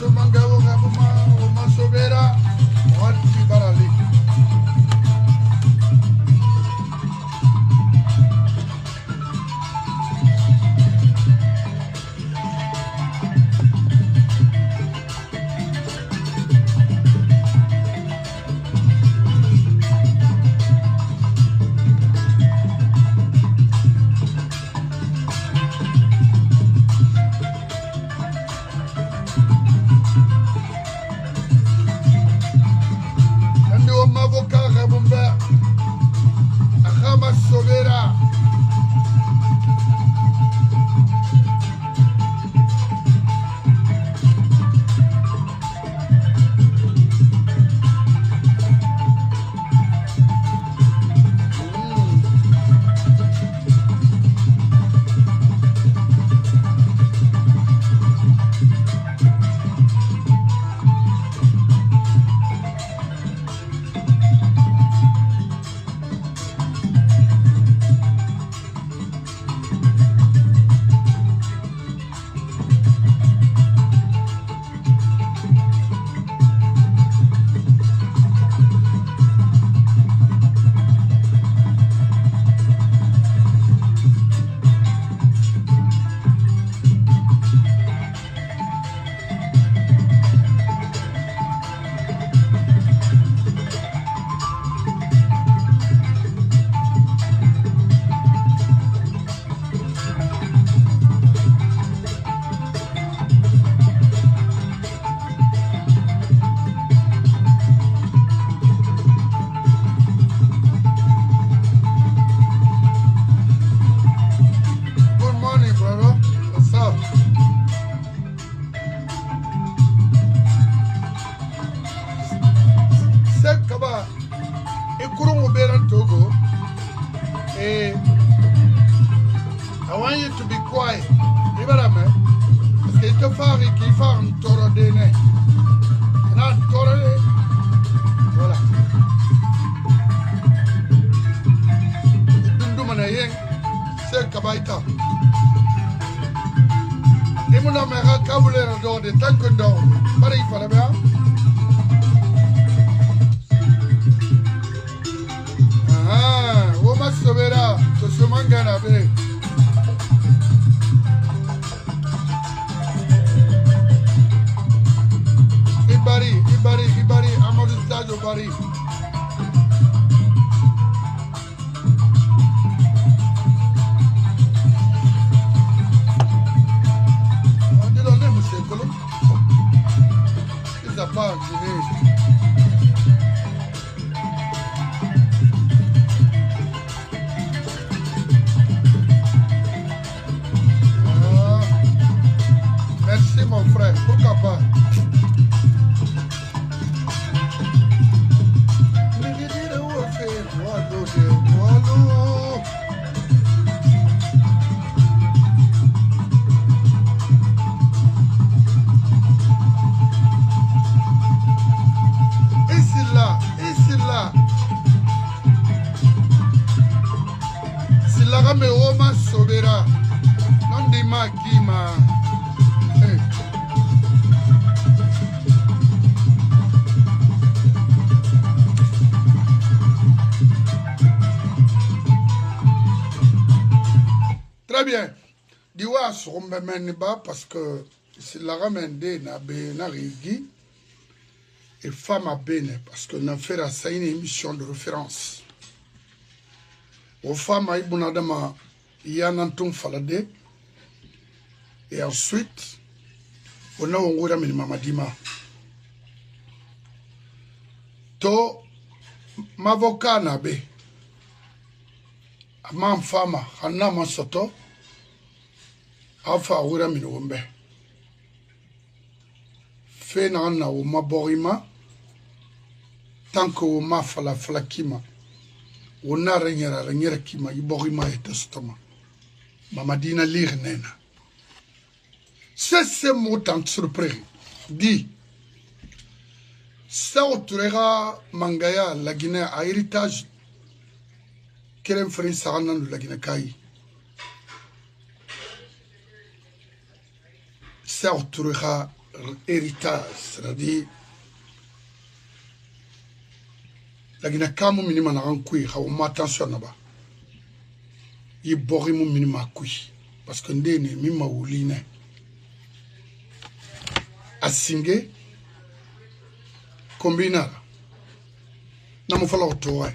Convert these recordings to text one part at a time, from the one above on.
Mangabo Gabuma, Oma Sobera, Wati Barali. I want you to be quiet. Parce que il te fait qu'il fait un toro de nez. Un toro de... Voilà. C'est Kabaïta. Et mon homme a câblé le dos de tant que d'or. Pareil, il fallait bien. Ah, on m'a sauvé là. Ce se mangane avec. Ibari, Amadou Stadio Bari. On dit l'honneur, monsieur Kolo. Il n'a pas guiné. Merci mon frère, pourquoi pas? Me Oma Sobera, non di Makima. Très bien. Diwa Sombe Meniba parce que c'est la ramène na bena rigi et femme à bene parce que n'a fait ça une émission de référence. Aux femmes à Ibunadama, il y a un anton falade. Et ensuite, on a un gouda minimamadima. To, m'avocat nabe. Ma femme, Hanna Masoto, Afa gouda minumbe. Fena na ou ma borima, tant que ou ma falakima. On a rien qui m'a iborima et testament. Mamadina lire nena. C'est ce mot tant surpris. Dit. Ça autrera mangaya la Guinée à héritage. Quel frère saranan de la Guinée Kaï. Ça autrera héritage, c'est-à-dire la Guinée kamu minima na rankui, ma attention là-bas. Il borimu minima kui, parce que ndene mima ouline. Asingé, combinara. N'a pas fallu toi.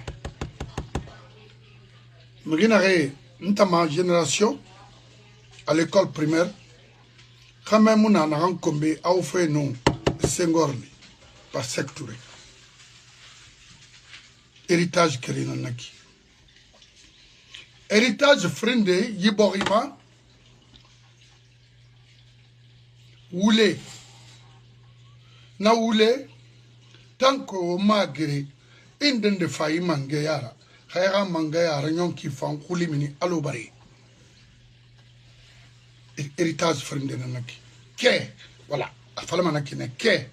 Mais ma génération à l'école primaire, quand même on a rencontré au fait non Senghorli par secteur. Héritage Kerina Naki. Héritage frindé Yiborima Oulé. Na Oulé, tant qu'au magre, inden de failli mangayara. Khayra mangaya ranyon ki fan kuli mini alobari. Héritage frinde nanaki. Ke, voilà. Afala manaki ne ke.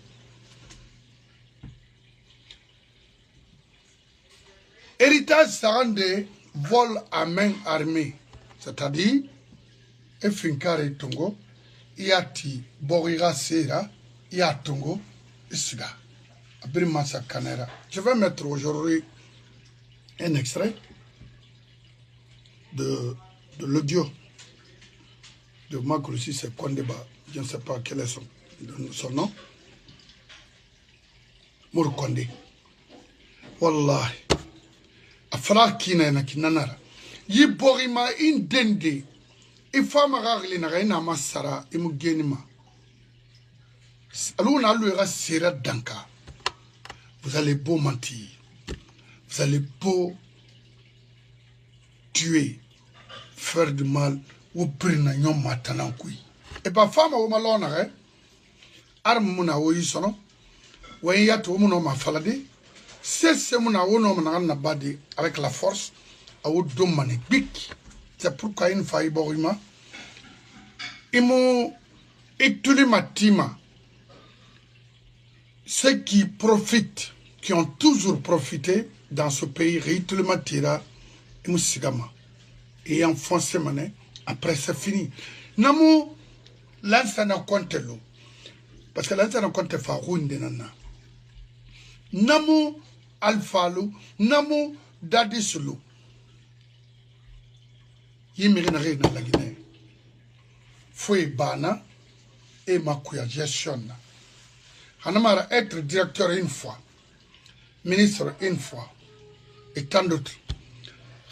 Héritage ça rende vol à main armée. C'est-à-dire, efinkare tongo, iati borira sera, iatongo, isiga. Abrima sa canera. Je vais mettre aujourd'hui un extrait de l'audio de Makoulissi, c'est Kondeba, je ne sais pas quel est son nom. Mour Kondé. Wallahi. Afra kina na kinanara. Yi borima indende. Ifama ragli na gaina masara imu genima. Aluna aluera sera danka. Vous allez beau mentir. Vous allez beau tuer, faire du mal, ou brûler un matin kui. Et pas femme ou malona, hein? Arme muna ou yisono, ou yat ou mon homme a falade, c'est mon homme na badi avec la force, ou domane bik. C'est pourquoi une faille borima. Imo et tous les matima, ceux qui profitent, qui ont toujours profité dans ce pays, réellement tira, et moussigama. Et enfoncé mané, après c'est fini. Namu, l'ansana compte l'eau. Parce que l'ansana compte faroun de nana. Namu, alfalo, namu, dadisulu. Yimirinare dans la Guinée. Foué bana, et makuya gestion. Hanamara être directeur une fois, ministre une fois, et tant d'autres.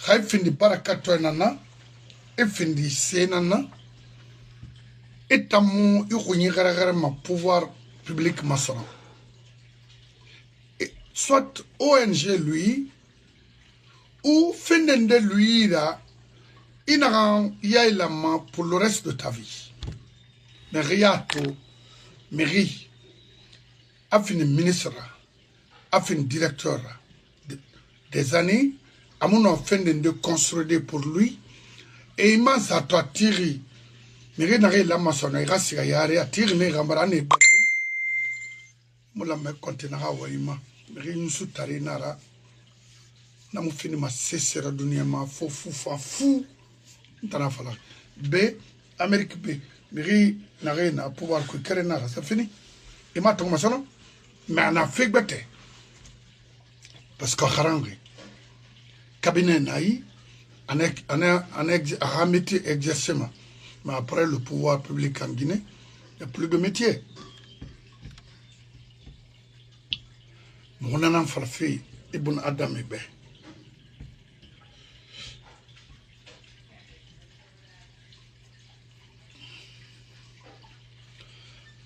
Khay findi barakato nana, et findi senana, et tamu yukunyi gara ma pouvoir public masona. Soit ONG lui, ou findende lui là, inaran yailama pour le reste de ta vie. Mais riato, mairie, a fini ministre, a fini directeur des années, à mon offre de construire pour lui, et il m'a sa toi tiré. Mais rien n'a la maçonnerie, il reste à tirer mes rambarane et moula me contenera waima, mais rien ne sous tarinara. N'a m'a fini ma cessera dunia ma fou, t'en fala. B, Amérique B, mais rien n'a rien à pouvoir que kerenara, c'est fini. Et ma ton maçon, mais on a fait bête. Parce que Harangi, cabinet naï, on a remis exercement. Mais après le pouvoir public en Guinée, il n'y a plus de métier. Mon enfant fait Ibn Adam Ebe.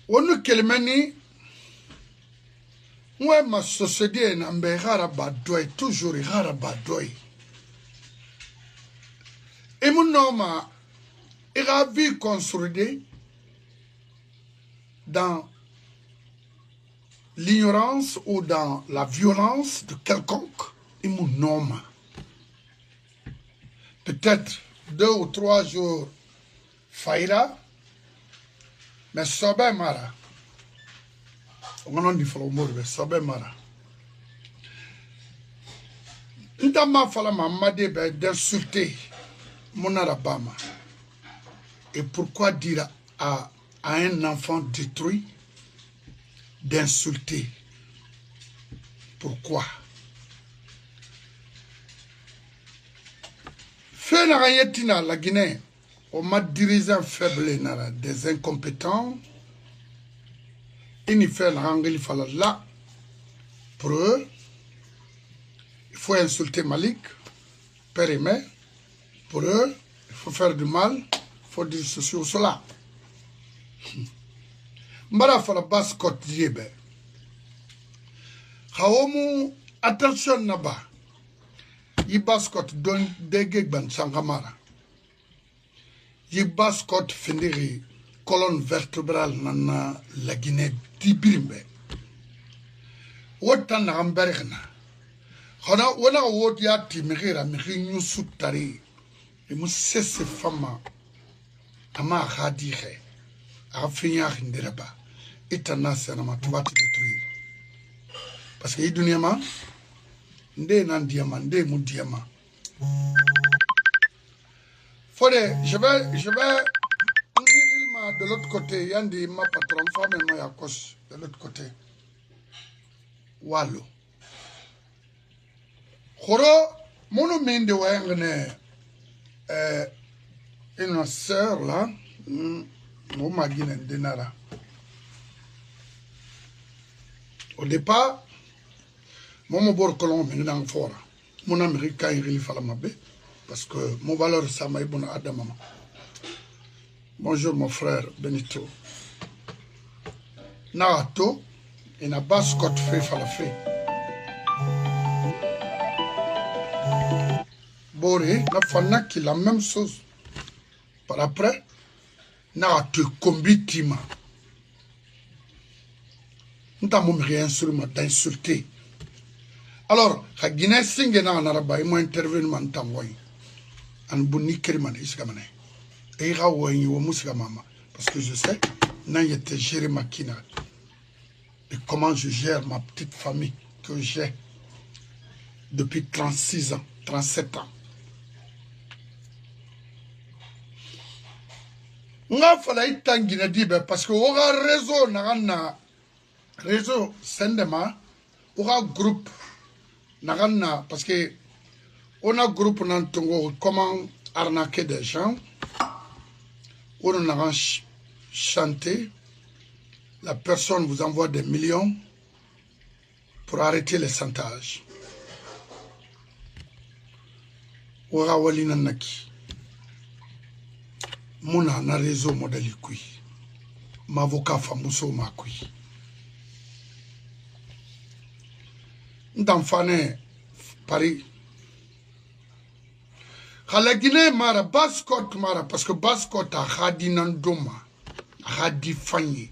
On nous kelmeni, moi ma société n'a pas badoy, toujours rara badoy. Et mon homme il a vu construire dans l'ignorance ou dans la violence de quelconque, il mon homme. Peut-être 2 ou 3 jours faillira, mais sobe mara. On a dit que sobe mara. Ndama fala mama d'insulter mon arabama. Et pourquoi dire à un enfant détruit d'insulter. Pourquoi? Fénarayetina, la Guinée, on m'a dirigeant faible, des incompétents. Il fait là. Pour eux, il faut insulter Malik, père et mère. Pour eux, il faut faire du mal, il faut dire ceci ou cela. Mbara fala basse côte diebe. Haomu attention naba. Yi basse côte don dege ban sangamara. Yi basse côte findiri colonne vertébrale nana la Guinée dibrimbe. Wotan na ambergna. Hana wana wot ya timira mihinyu sutari. Et moi c'est ces femmes ama khadihe. Afinya hinderaba. Itana sana tu vas te détruire. Parce que iduniama nde nan diamant nde mon diamant. Fode, je vais de l'autre côté, yandi ma patron femme et moi à cause de l'autre côté. Wallo. Khoro mono minde wangene une sœur là, mon magine denara. Au départ, mon bord colon est dans le fort. Mon américain il fallait m'abbé parce que mon valeur ça m'a bon à maman. Bonjour mon frère Benito. Narato et na basse côte fait falafé. Boré, la fana qui la même chose. Par après, Narato combitima. Nous n'avons rien sur moi d'insulter. Alors, la Guinée singena en arabe, ils m'ont intervenu en tangoy. En bouni kerimane, isgamane. Et ils ont eu mama. Parce que je sais, n'a été géré ma kina. Et comment je gère ma petite famille que j'ai depuis 36 ans, 37 ans. Nga fala itangina dibe parce que oga réseau na réseau sendema oga groupe na parce que on a groupe nantongo comment arnaquer des gens on a chanté la personne vous envoie des millions pour arrêter les chantages oga walina naki Muna na réseau modèle kui. M'avocat famuso ma kui. N'tamfane Paris. Khala Guinée mara Basse-Côte mara parce que Basse-Côte a khadi nandoma. Khadi fanyi.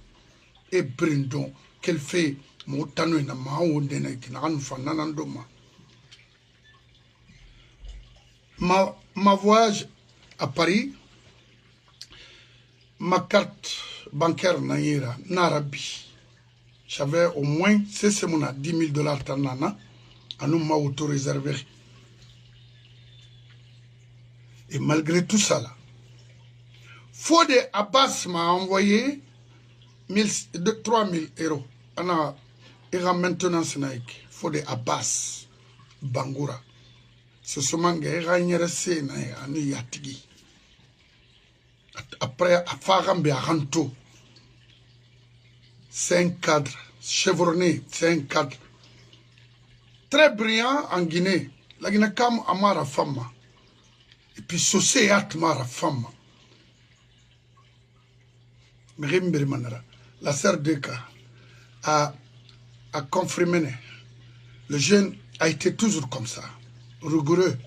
Et brindon. Qu'elle fait motano na maondena kinaran fananandoma. Ma voyage à Paris. Ma carte bancaire naïra, n'arabi. J'avais au moins, c'est mon $10 tanana, à nous m'a auto-réservé. Et malgré tout ça là, Fode Abbas m'a envoyé 3000 euros. Ana, ira maintenance naïk. Fode Abbas, Bangoura. Ce somanga, ira ignoré na anu yatigi. Après, à Farambe à Ranto, c'est un cadre, chevronné, c'est un cadre. Très brillant en Guinée. La Guinée comme Amara Fama. Et puis, Sosé Atmara Fama. La sœur Deka a confirmé. Le jeune a été toujours comme ça, rigoureux,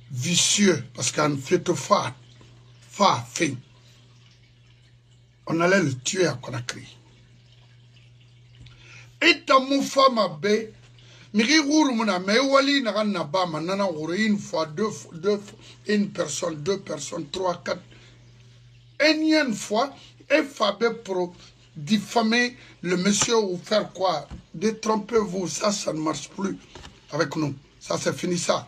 vicieux, parce qu'en fait au fin. On allait le tuer à Conakry. Et ta mon femme a bé, miri roule mon amé, wali n'a rien à bas, nana une fois, une personne, deux personnes, trois, quatre. Énième fois, et Fabé pour diffamer le monsieur ou faire quoi? Détrompez-vous, ça ne marche plus avec nous. Ça, c'est fini ça.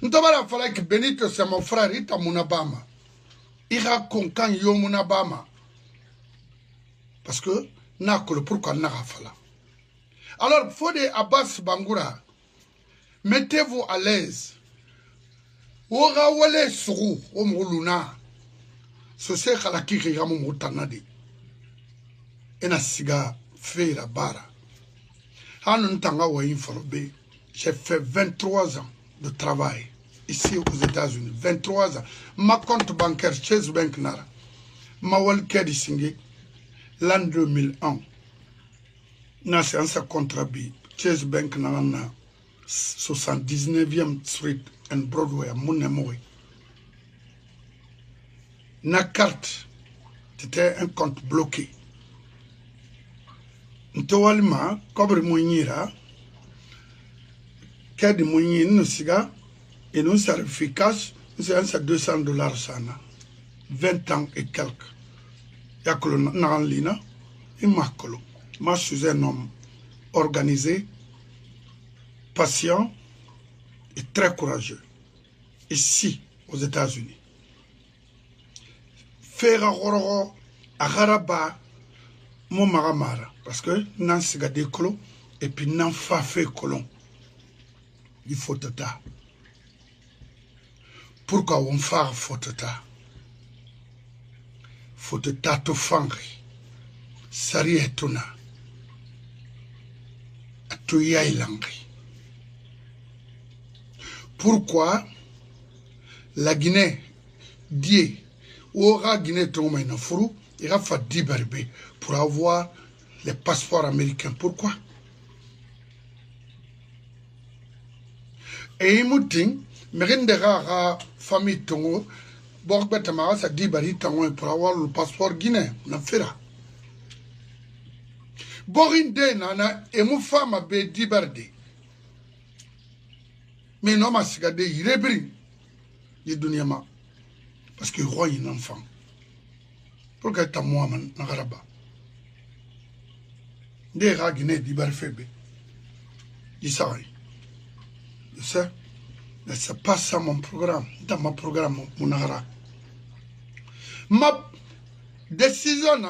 Nous devons faire que Benito, c'est mon frère, il t'a mon abama. Ira konkan yo munabama. Parce que, pourquoi n'a pas fait là? Alors, Fodé Abbas Bangoura, mettez-vous à l'aise. Ora wale suru, o mruluna. So se khalaki kigamu mutanadi. Ena siga feira bara. Hanun tanga wa informé. J'ai fait 23 ans de travail ici aux États-Unis. 23 ans. Ma compte bancaire, Chase Bank Nara. Ma walkedi singi. L'an 2001. Na c'est un contrat bi. Chase Bank Nara na 79e Street and Broadway à Mounemoui. Na carte, c'était un compte bloqué. Ntowalima, kobre mouinira, kedi mouinira, nous siga, et nous service cash, nous avons $200 sana. 20 ans et quelques. Yakolo Naranlina, et Makolo. Moi, je suis un homme organisé, patient et très courageux. Ici, aux États-Unis. Faire un Agaraba, mon maramara. Parce que nan siga de colons et puis nan fa fait colon. Il faut tata. Pourquoi on fait faut tata? Faut tata to fangri. Sari etuna. Atuya ilangri. Pourquoi la Guinée dit Oura Guinée tombe na furu, il a fait 10 barbés pour avoir les passeports américains. Pourquoi? Et il m'a dit, mais famille Tongo, Borbetamara, ça dit bari Tongo pour avoir le passeport guinéen. On a fait là. Borinde nana, et mon femme a bé 10 bardés. Mais non, ma sigade, il est brin. Il est donné ma. Parce que le roi est un enfant. Pourquoi tu as moi, Nagaraba? Des rats guinéens d'Ibar Fébé. Ils savent. Je sais. Mais ce n'est pas ça mon programme. Dans mon programme, mon Nagara. Ma décision,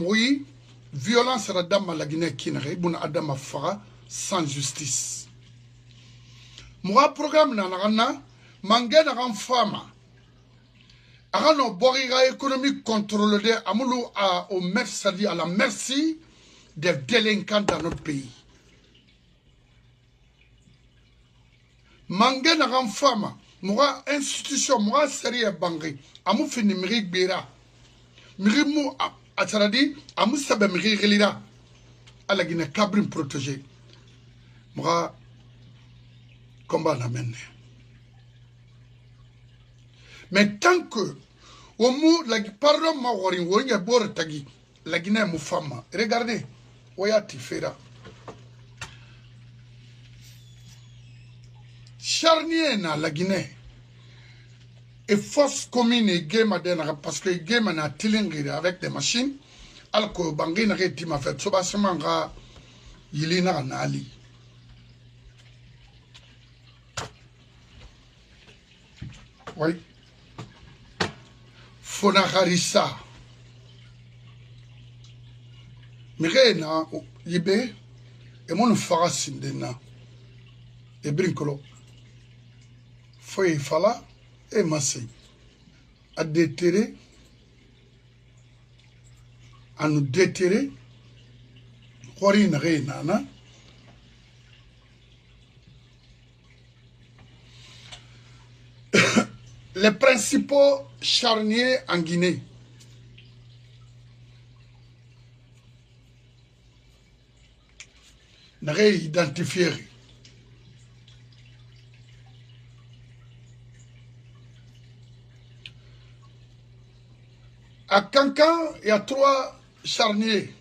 oui, violence à la Guinée qui n'a pas fait sans justice. Mon programme, Nanana, Mangena Fama. Arano Boriga économique contrôlée au merci à la merci des délinquants dans notre pays. Mangé n'a pas femme, moi institution, moi sérieux bangé, amou fini mirik bera, mirimu a saradi, amou sabe mirik relira, à la Guinée cabrin protégé. Moi combat n'a mené. Mais tant que au mot la pardon ma wori wori bor tagi la Guinée mou femme. Regardez, oyati fera. Charnier na la Guinée et force commune et game parce que game na tilingiri avec des machines alors que bangi na reti ma fait sobasement ga yilina na ali. Oui. Fona harissa. Mirena yibe et mon farasindena et brincolo. Foi fala et massé à déterrer, à nous déterrer, Horine Reynana. Les principaux charniers en Guinée. N'avez identifié. À Cancan, il y a 3 charniers.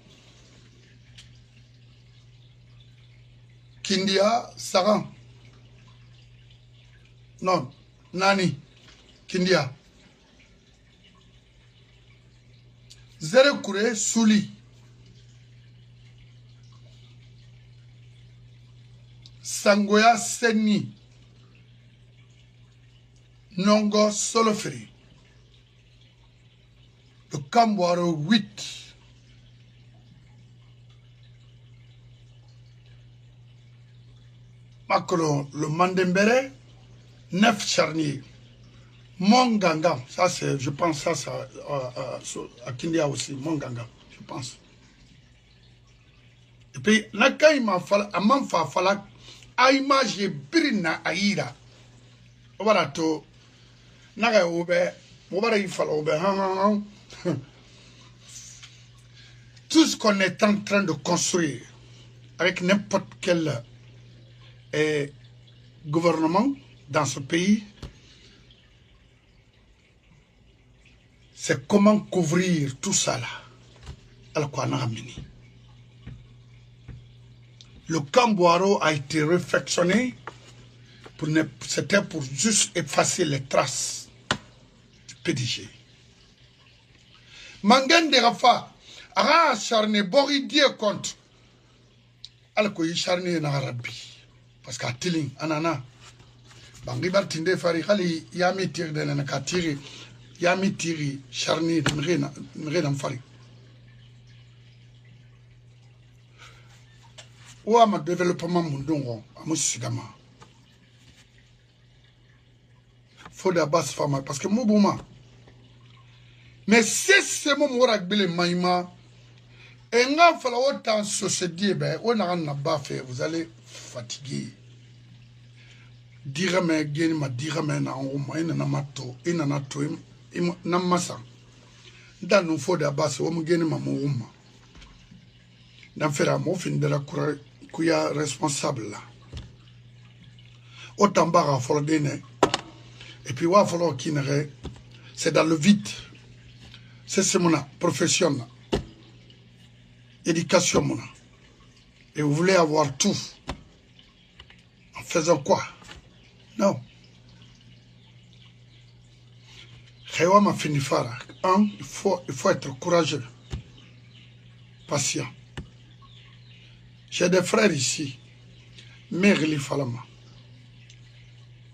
Kindia, Saran. Non, Nani, Kindia. Zerekure, Souli. Sangoya, Seni. Nongo, Solofri. Le Camboire 8, Macron, le Mandembere, 9 charniers. Monganga, ça c'est, je pense, ça à Kindia aussi, Monganga, je pense. Et puis, Naka m'a fallu, à Manfa Falak, à image Brina Aïra. Voilà tout. Naga Oube, Mobara Ifal Oube, tout ce qu'on est en train de construire avec n'importe quel gouvernement dans ce pays, c'est comment couvrir tout ça là. Le Camboiro a été réfectionné, c'était pour juste effacer les traces du PDG. Mangan de Rafa a acharné Bori Dieu contre. Alors qu'il charné na Arabi. Parce qu'à Tiling, Anana, Bangi Bartinde Fari, Hali Yami Tiri de Nakatiri, Yami Tiri, charné de Mrenam Fari. Ou à ma développement Mundongo, à Moussigama. Faut de la base femme, parce que Moubouma. Mais c'est ce moment où Ragbele Maïma, et n'a fallu autant se dire, on n'a pas fait, vous allez fatiguer. Dire mais gagner ma dire mais na on ma ina na mato ina na to na masa. Dans nous faut de la base, on me gagne ma mouma. Dans faire mon fin de la kuya responsable là. Autant barra faut le donner. Et puis wa faut le kinere. C'est dans le vide. C'est mon profession. Éducation mon. Et vous voulez avoir tout. En faisant quoi? Non. Réwa m'a fini faire. Un, il faut être courageux. Patient. J'ai des frères ici. Mère li falama.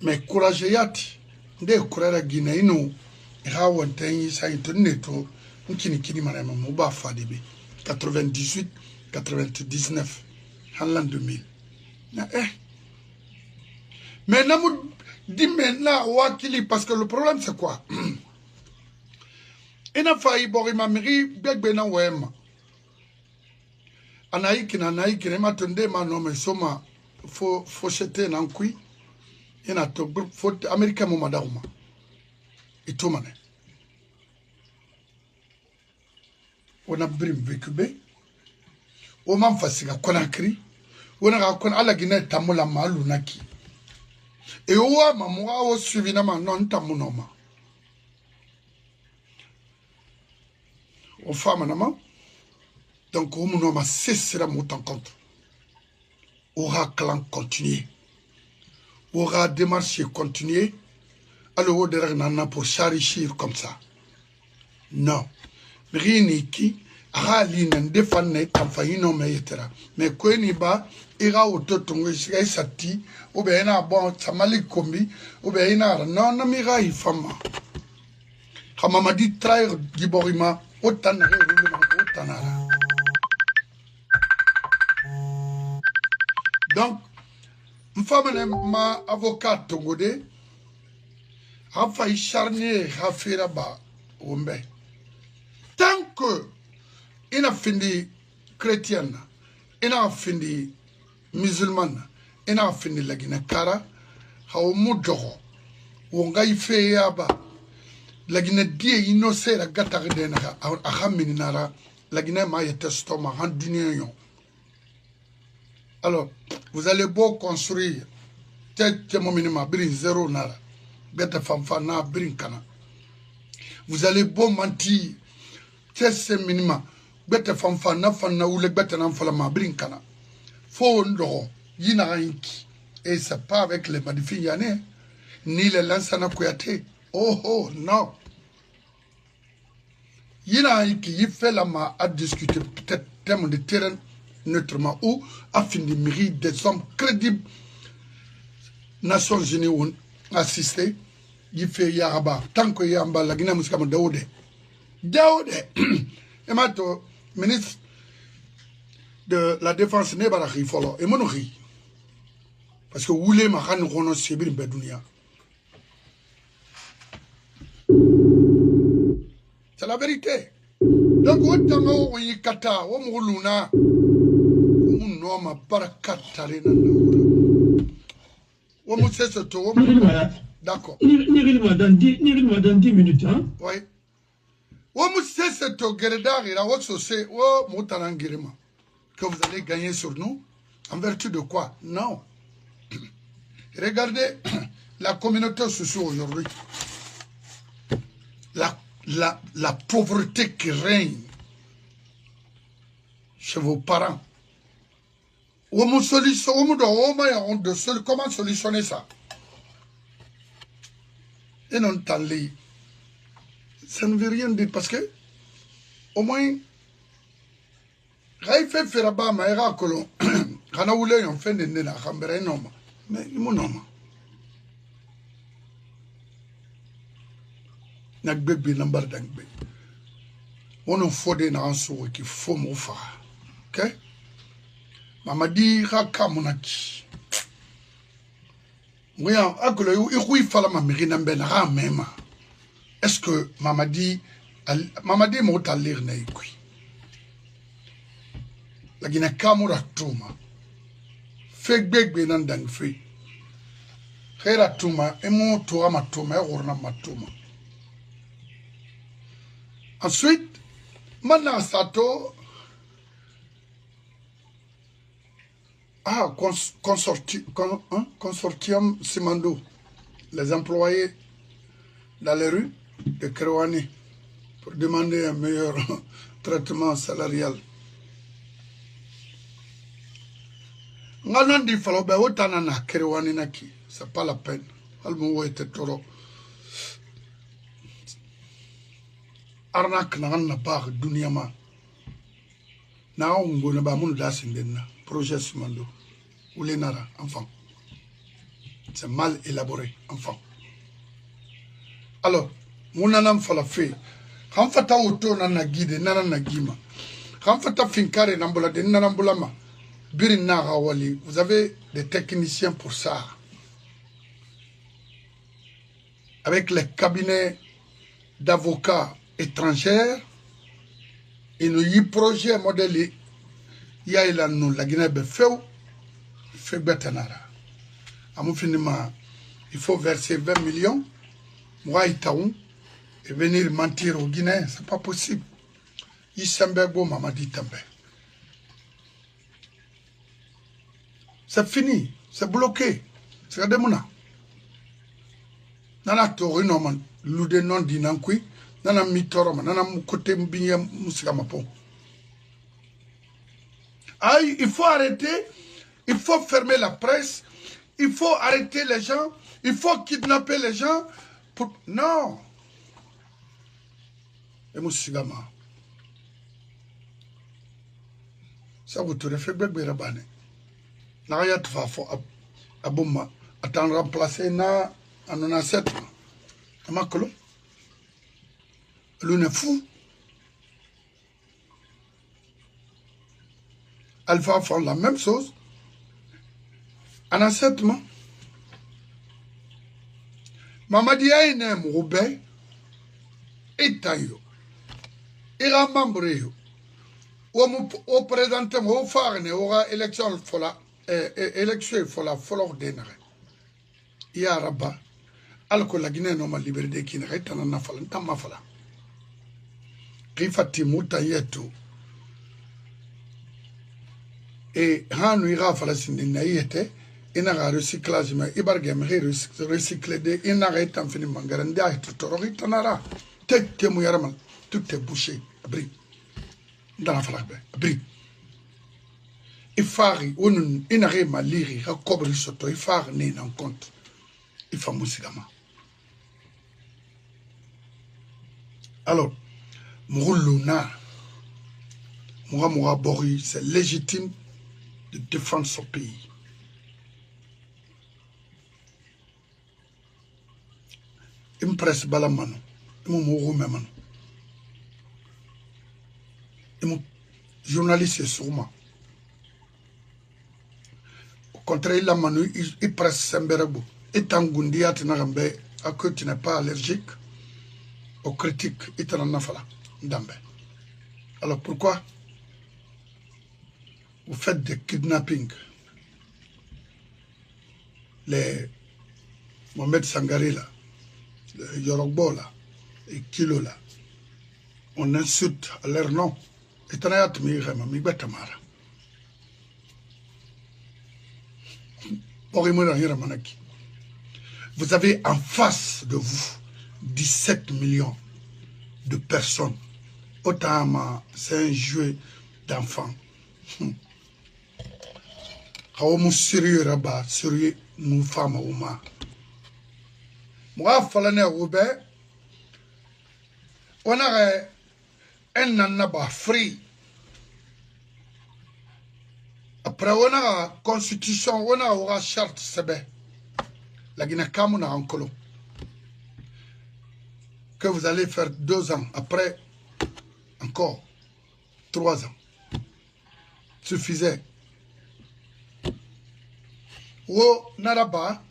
Mais courageux yati. Nde courageux Guinée nous. Rawanten ça est neto. Nkini manema muba fadibi. 98, 99, en l'an 2000. Mais nous dit maintenant Wakili parce que le problème c'est quoi? Il a failli borima miri begbena wema. Anaïki ma tunde ma nome soma faut jeter nankui. Il a to faut américain mo madauma. Et tout mané. On a brim vécubé. On m'a fait Conakry. On a connu à la Guinée Tamoula Malunaki. Et on m'a moi suivi na non tamunoma. Aux femmes nama. Donc on m'a cessé la montant contre. Aura clan continuer. Aura démarché continuer. Alors on dirait nana pour charichir comme ça. Non. Riniki. Rali n'en fanne tamfaino me yetera mais kweni ba ira ototongo shiga sati ou bien na bon samali kombi ou bien na non na mira ifama kama madi traire giborima otanare otanara. Donc mfama ma avocat tongode a failli charnier rafira ba ombe tant que il a fini chrétienne, il a fini musulmane, il a fini la Guinée Kara, how mudoro, ou on gagne fait yaba, la Guinée die innocée la gatarden à Haminara, la Guinée maille testoma, en dîner. Alors, vous allez beau construire, tête mon minima, brin zéro nara, bête fanfana, brin kana. Vous allez beau mentir, tête minima. Bete fanfana fana ou le bete n'enfala brinkana. Fondo yina inki. Et c'est pas avec les magnifiques yane ni les lansana kuyate. Oh non. Yina inki y fait la ma à discuter peut-être thème de terrain neutrement ou afin de mériter des hommes crédibles. Nations Unies ont assisté. Y fait yaraba tant que yamba la Guinée muskama Daoudé. Et maintenant ministre de la défense Nebaraki Folo et Monori. Parce que Oulé m'a dit qu'on a subi une bédounia. C'est la vérité. Donc, autant qu'on y kata, on mouluna, on nomme barakata les nanaoura. On me sait ce tour. D'accord. Dans 10 minutes, hein? Oui. On me sait ce tour, Gerda, il a aussi c'est, oh, Moutarangirima, que vous allez gagner sur nous. En vertu de quoi? Non. Regardez la communauté sociale aujourd'hui. La pauvreté qui règne chez vos parents. Comment solutionner ça? Et non, t'allez. Ça ne veut rien dire parce que, au moins, quand il fait faire bas, mais il y a que l'on, quand on voulait en faire des nena, mais il m'en nomme. Nak bébé n'embarque d'angbe. On a fondé dans un sourd qui faut mon frère. Ok? Maman dit, raka monaki. Oui, il faut la mamie n'embête pas même. Est-ce que maman dit, m'a lire naïkui. La Guinée Kamura Touma. Fait bébé n'en d'angfe. Khera Touma, et mon tour ma Touma, et orna ma Touma. Ensuite, maintenant, Sato, consortium Simando, les employés dans les rues de Kerouani pour demander un meilleur traitement salarial. Nganon di falo be otana na Kerouani naki, c'est pas la peine. Almo était toro. Arnak na par dunyama na ongo na ba munu dasindenna projet Simando ou les nara enfant c'est mal élaboré enfant alors mon anam fala fait han fata auto na guide nana na gima han fata finkare nambola de nanambulama birin na hawali vous avez des techniciens pour ça avec les cabinets d'avocats étrangères et nous y projet modèle il y a là nous la Guinée be fait betanara amu finima il faut verser 20 millions moi itaou et venir mentir au Guinée c'est pas possible Isambego Mamadi Tambe c'est fini c'est bloqué c'est demona nana tori no man lude non dinankui nana mitoroma nana mukote mbinye musikamapo. Aïe, il faut arrêter, il faut fermer la presse, il faut arrêter les gens, il faut kidnapper les gens. Pour... Non. Et musikama. Ça vous te fait bébé rabane. N'ayat fa fo abuma attendre remplacer na anona set. Amakolo. L'une est fou. Alpha font la même chose. En acceptement. Mamadi a une moube. Et tayo. Il a membre. Au présentement, au phare, il y aura élection fola. Élection fola, fola ordinaire. Il y a rabat. Alors que la Guinée n'a pas libéré qui n'est pas en affaire. N'a pas fala. Rifati Moutayeto. Et han ira falasinde na yete ina ga recyclage mais ibarge me recycler de ina ga tam fini mangara nda toro tanara tete mu yarama tout est bouché abri dans la falabe abri ifari onun ina ga maliri ha kobri soto ifar ne nan compte ifa musigama alors muguluna muga bori c'est légitime de défendre son pays. Il me presse la mano. Il me mourou même mano. Il me journaliste sur moi. contraire, il a manu, il presse Semberebo. Et Tangundia, tu n'es pas allergique aux critiques. Il t'en a fait là. Alors pourquoi vous faites des kidnappings? Les Mohamed Sangari là, les Yorogbo là, et Kilo là, on insulte à leur nom. Et t'en as Tamara. Vous avez en face de vous 17 millions de personnes. Autant c'est un jeu d'enfants. Nous sérieux rabat, sérieux nous femmes ou ma. Moi, falane oube, on a un nanaba free. Après, on a la constitution, on a la charte sebe. La Guinée-Cameroun en colon. Que vous allez faire 2 ans. Après, encore 3 ans. Suffisait. Ou Naraba,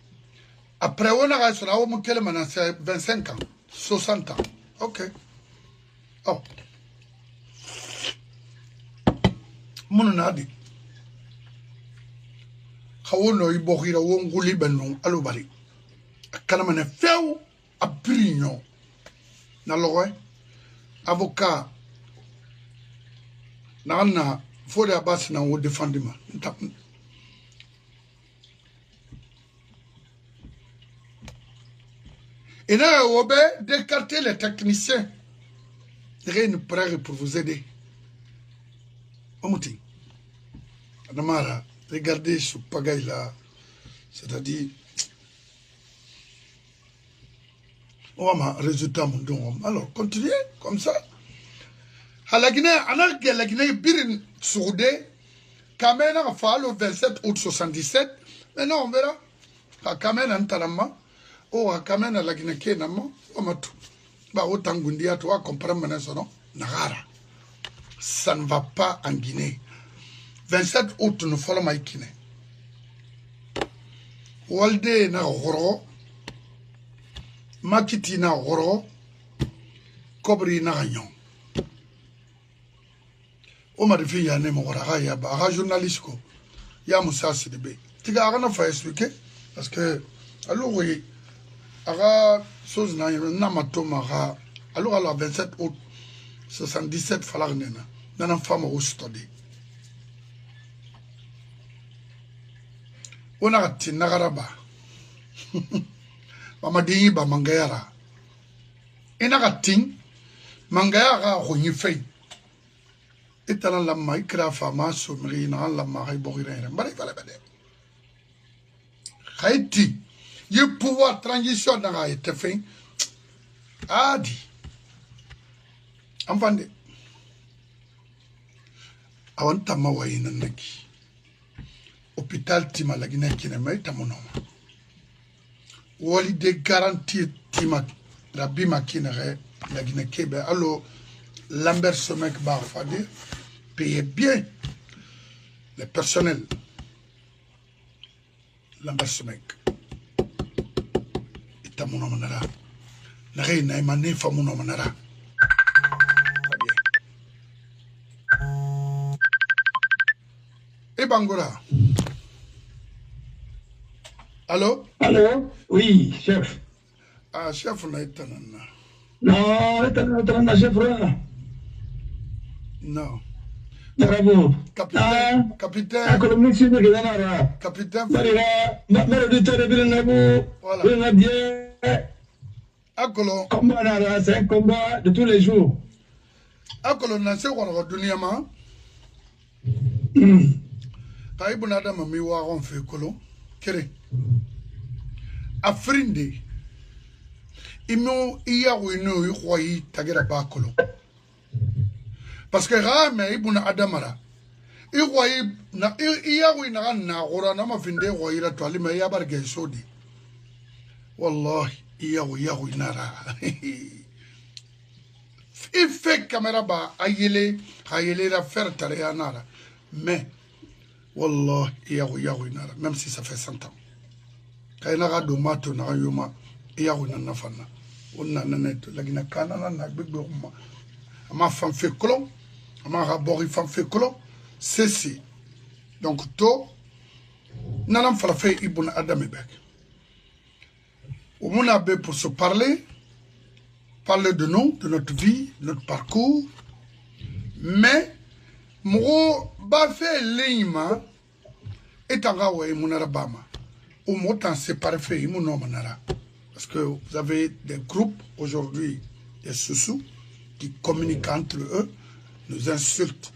après, on a sur la home Keleman, c'est 25 ans, 60 ans. Ok. Oh. Mon nadi. Kawono ibohira wonguli benno alubari. Kanamane feu a brignon. Nalowe avocat na faut les abattre na wo défendement. Et là, on va d'écarter les techniciens. Rien prêt pour vous aider. Omouti. Adamara, regardez ce pagaille là. C'est-à-dire, on va résultat mon don. Alors, continuez comme ça. À la Guinée, la Guinée, Birin Soudé, Kamena a fait le 27 août 77. Maintenant, on verra. À Kamena Antarama. Oh, à Kamena la Guinée, Kenamo, Omatu. Bah, autant Gundia, toi, comprendre maintenant, Nagara. Ça ne va pas en Guinée. 27 août, nous faisons Maïkine. Walde na Horo, Makiti na Horo, Kobri na Gagnon. Omar fi ya ne Mora ya ba journaliste ko ya Moussa Sidibé. Tiga agana fa expliquer parce que alors oui aga chose na matoma ga alors 27 août 77 falagnena nana femme au study. On a tin nagaraba. Mama di ba mangayara. Ina tin mangayara ko nyifei. Etana la maikra fama somri na la mai bogire. Mbari fala bade. Haiti. Ye pouvoir transition na été fait. Adi. Amfande. Awanta mawaina naki. Hôpital Tima la Guinée qui n'est pas mon nom. Wali de garantie Tima la Bima qui n'est la Guinée Kébé. Alors, Lambert Somek Barfade payait bien le personnel. Lambert Somek. Et à mon nom, Nara. Nara, n'a émané fa mon nom, Nara. Et Bangola. Allô? Allô? Oui, chef. Ah, chef, on a été là. Non, chef. Non. Bravo. Capitaine. Capitaine. Capitaine. Voilà. Akolo. C'est un combat de tous les jours. Akolo, n'a pas de dunyama. Taïbou nada mami waron fe kolo. Kere. Afrindi. Imo iya wino yi tagera ba kolo. Parce que rame ibuna adamara. Iwayi na iya wina na gora na mafinde wayira to alima ya barge sodi. Wallahi iya winara. Ife kamera ba ayele la faire tare anara. Mais Wallah, même si ça fait 100 ans. Quand il y a des matos, il y a des matos, il y a des matos. On a des matos. Ma femme fait colon, ma rabori femme fait colon, c'est donc to nanam fala fait ibn adam ebek. On a be pour se parler de nous, de notre vie, de notre parcours, mais mo ba fait lima etanga we munara bama. Au motan c'est parfait imuno manara parce que vous avez des groupes aujourd'hui, des sous qui communiquent entre eux, nous insultent.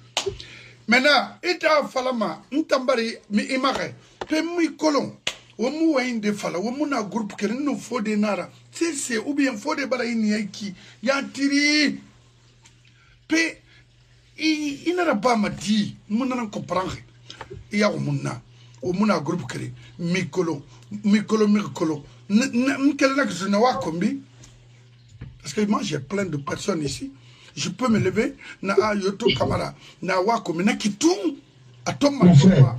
Maintenant, ita falama, ntambari mi imare, pe mi kolon, ou mou de fala, ou mou na groupe que nous faut de nara, c'est ou bien faut de bala qui yantiri, pe inara ba ma di, mou na comprendre, ya ou mou groupe que mi kolon, n'kele na que je n'awa kombi. Parce que moi, j'ai plein de personnes ici. Je peux me lever, na yoto kamara, na wako, na kitung, à ton mon frère.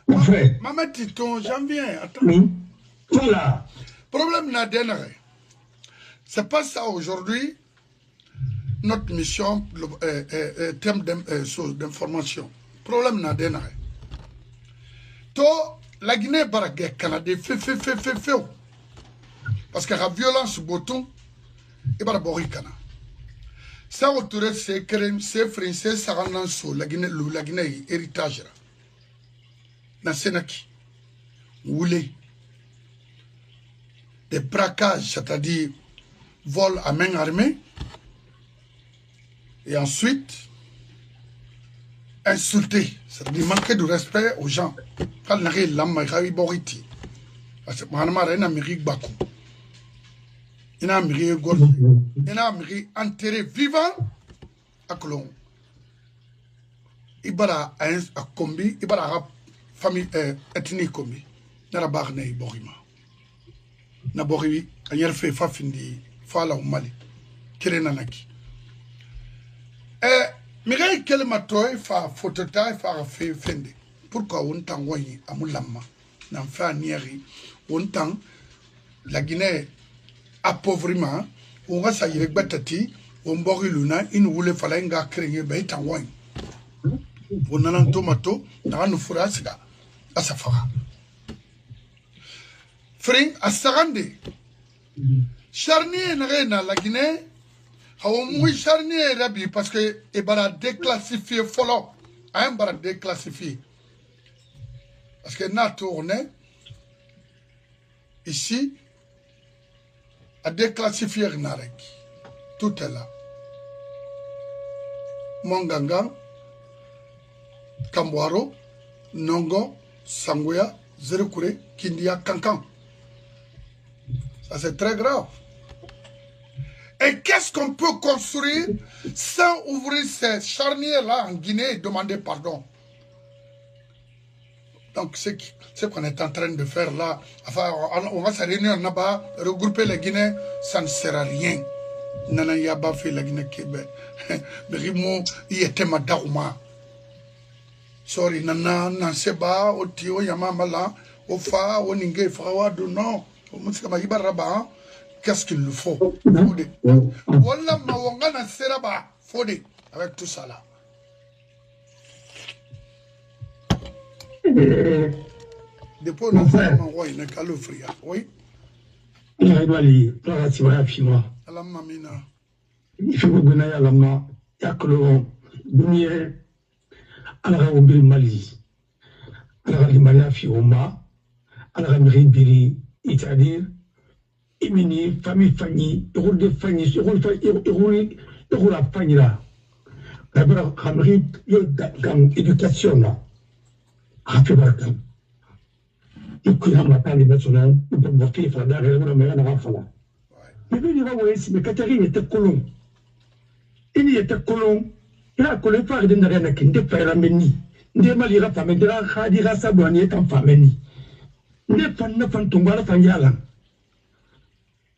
Mon frère. Maman Titon, j'en viens. Attends. Oui. Voilà. Problème n'a dénaré. C'est pas ça aujourd'hui. Notre mission, thème d'information. Problème n'a dénaré. To, la Guinée barague Canada, fait. Parce que la violence bouton, et bara borikana. Ça autour c'est crème, c'est français, ça rend sur la Guinée héritage. Na Sénaki, Woulé, des braquages, c'est-à-dire vol à main armée, et ensuite insulter, c'est-à-dire manquer de respect aux gens. Quand on a l'amérique boriti, parce que on a l'Amérique bakou. Il a mis golf, il a mis enterré vivant à Colomb. Il a un combi, il a une famille ethnique combi. Il a barné Borima. Il a borimi, il a fait fafindi, fala ou mali, kirenanaki. Mireille quel matoy fa photota fa fait fende. Pourquoi on t'en voit à Moulama, n'en fait un nieri, on t'en la Guinée. Appauvriment, on va s'aller batati, on boit luna, il voulait falloir un gars créer bête en wine. On a un tomato, dans un fourrasga, à sa fara. Frère, à Sarande, Charnier n'a la Guinée, a au moins Charnier rabi parce que il va déclassifier follow, un bar déclassifier. Parce que n'a tourné ici. À déclassifier Narek. Tout est là. Monganga, Kambwaro, Nongo, Sangoya, Zerukure, Kindia, Kankan. Ça c'est très grave. Et qu'est-ce qu'on peut construire sans ouvrir ces charniers-là en Guinée et demander pardon? Donc, ce qu'on est en train de faire là, enfin, on va se réunir là-bas, regrouper les Guinéens, ça ne sert à rien. Nana Yaba fait la Guinée Québec. Mais Rimo, il était ma daouma. Sorry, Nana, Nanseba, Otio, Yamamala, Ofa, Oninge, Frawado, non. Qu'est-ce qu'il nous faut? Voilà, Mawanga, Seraba, Fode, avec tout ça là. Depuis on a fait un roi, il n'a qu'à l'offrir. Oui. Il y a des gens il faut que nous ayons yakolo dunia ala ombiri mali ala limania fioma ala miribiri c'est-à-dire imini famille fani rôle de fani rôle la fani là la bra kamri yo dans éducation là afibatan ikuya matali national pour voter fada réellement mais na fala mais il va voir si mais Catherine était colon il était colon il a collé par de rien qui ne fait la meni ne malira femme de la khadira sabouani est en famille ne fan tombala fanyala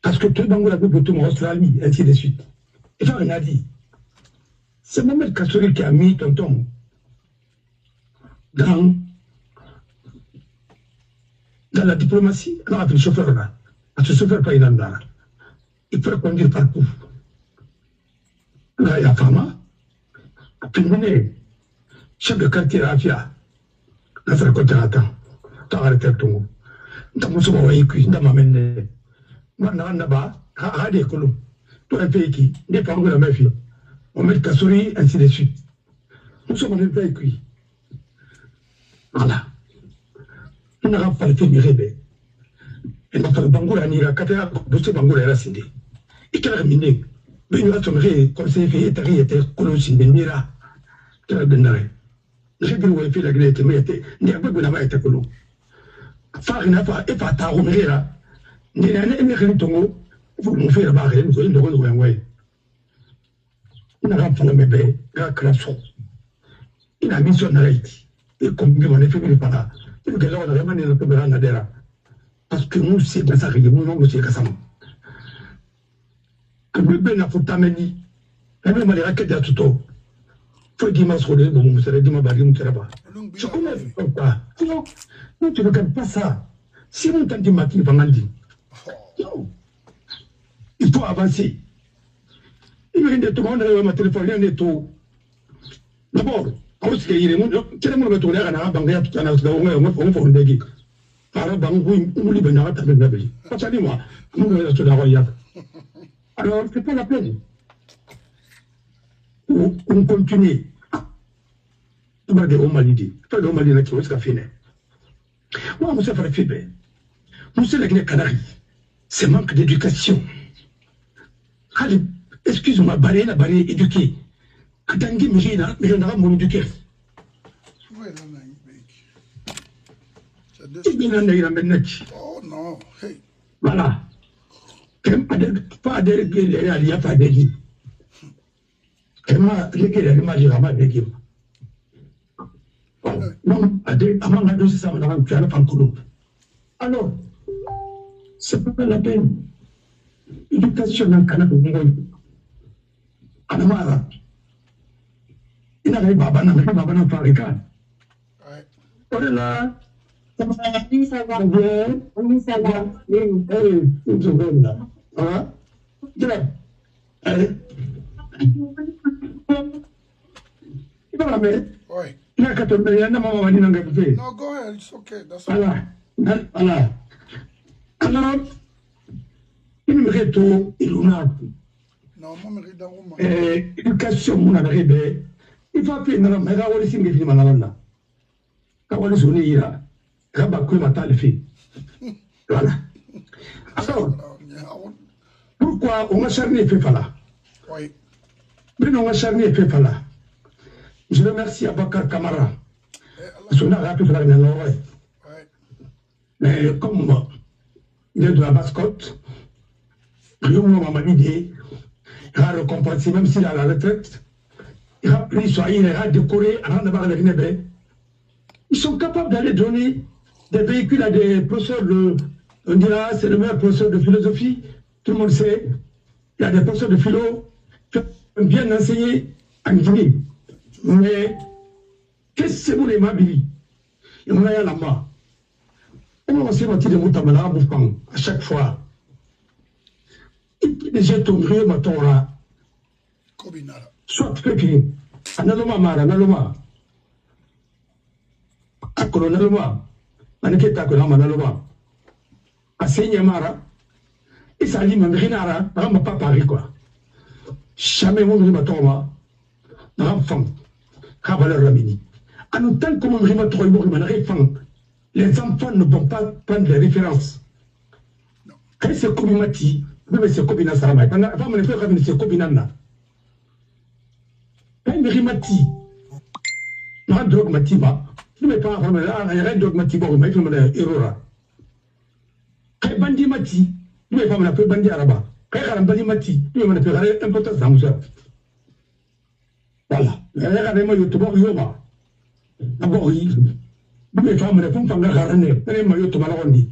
parce que tout bangola pour tout en Australie ainsi de suite et ça on a dit c'est Mohamed Kassouri qui a mis tonton dans la diplomatie, on a appelé le chauffeur là. À ce chauffeur, pas il il peut conduire partout. Là, il y a Fama, terminé. Chef de quartier à Afia, là, c'est le côté à temps. T'as arrêté le tongo. T'as moussou ma waï kui, t'as m'amené. Moi, n'a pas, à des colons. Toi, un pays qui, n'est pas encore la même fille. On met le kassouri, ainsi de suite. Nous sommes en pays kui. Voilà. On n'a pas fait mirébé. Et notre bangoula n'ira qu'à faire, booster bangoula et la cindé. Et qu'elle a miné. Mais nous avons fait, comme c'est fait, et était colossé, mais n'ira. Qu'elle a donné. J'ai vu où elle fait la grille, mais était, n'y a pas de la été colo. Farina, et pas ta romera. N'y a rien de tongo. Vous m'en faites la barre, vous allez le renouer. On n'a pas le bébé, la création. Il a mis son arrêt. Et comme on est fait par là, il faut que l'on ait vraiment une caméra nadera. Parce que nous, c'est pas ça, nous, non, c'est Kassam. Que le bébé n'a pas t'amener. La même manière que d'être tout. Faut dire ma soirée, bon, vous savez, dis-moi, barim, tu pas. Je connais pas. Non, tu ne regardes pas ça. Si vous t'en dites, Martin, pas mal dit. Non. Il faut avancer. Il vient de tout le monde, ma téléphone, il est tout. D'abord, parce qu'il est mon, quel est mon retour à la banque, tout à l'heure, on fait un dégât. Par la banque, on lui donne avec la vie. Passez-moi, on va sur la royale. Alors, c'est pas la peine. On continue. On va dire au Mali. Pas de Mali, qui va finir. Moi, je suis fait bien. Je suis les Canaries. C'est manque d'éducation. Excuse-moi, barré éduqué. Katangi, mais je n'ai pas mon éduqué. Oh non, hey. Voilà. Pas de il n'y a pas de lit. Comment les magies à ma béguim. Non, avant la dose, ça va faire un pancoulou. Alors, c'est pas la peine. Éducation dans le Canada, Anamara. Il n'arrive pas à parler. On est là. Oui, ça va bien. Oui, ça va. Une seconde là. Hein? Tiens. Allez. Il va la mettre. Oui. Il y a 4 millions de moments où il n'a pas fait. No, go ahead, it's okay. That's all. Voilà. Voilà. Alors, il me retourne, il n'a pas. Non, moi, je suis dans éducation, mon arrivé. Il faut appeler dans la mer, on est signé dans la lande. Quand on est sonné, il y a Rabakou Matal fait. Voilà. Alors, pourquoi on a charné fait là? Oui. Mais on a charné fait là. Je remercie Abakar Kamara. Son arabe fait la l'oreille. Mais comme il est de la mascotte, il m'a dit, il a récompensé, même s'il est à la retraite, il a pris soin, il a décoré avant d'avoir le Gnébé. Ils sont capables d'aller donner des véhicules à des professeurs de, on dira, c'est le meilleur professeur de philosophie, tout le monde sait. Il y a des professeurs de philo qui ont bien enseigné en Guinée. Mais, qu'est-ce que vous les mabili? Et on a la main. On va aussi mentir de Moutamala à chaque fois. Et j'ai tombé ma Torah. Soit Pékin, Analoma Mara, Analoma. A colonelma, Maneketa Coloma, Analoma. A Seigneur Mara, et ça lit Mandrinara, Rama pas Paris quoi. Jamais mon rimatoma, Ramfang, Ravaleur Ramini. En autant que mon rimatoma, les enfants ne vont pas prendre les références. Quand c'est Kobimati, même c'est Kobina Saramai, avant mon effet, c'est Kobinana. Quand il rimati, non, drogue matiba, je ne vais pas avoir un dogmatiba, mais je me l'ai errora. Quand bandi mati, je ne vais pas me l'appeler bandi araba. Quand il bandi mati, je vais me l'appeler un peu de temps. Voilà. Regardez moi, YouTube, Yoma. D'abord, je vais pas me répondre par la carane, mais moi, YouTube, alors on dit.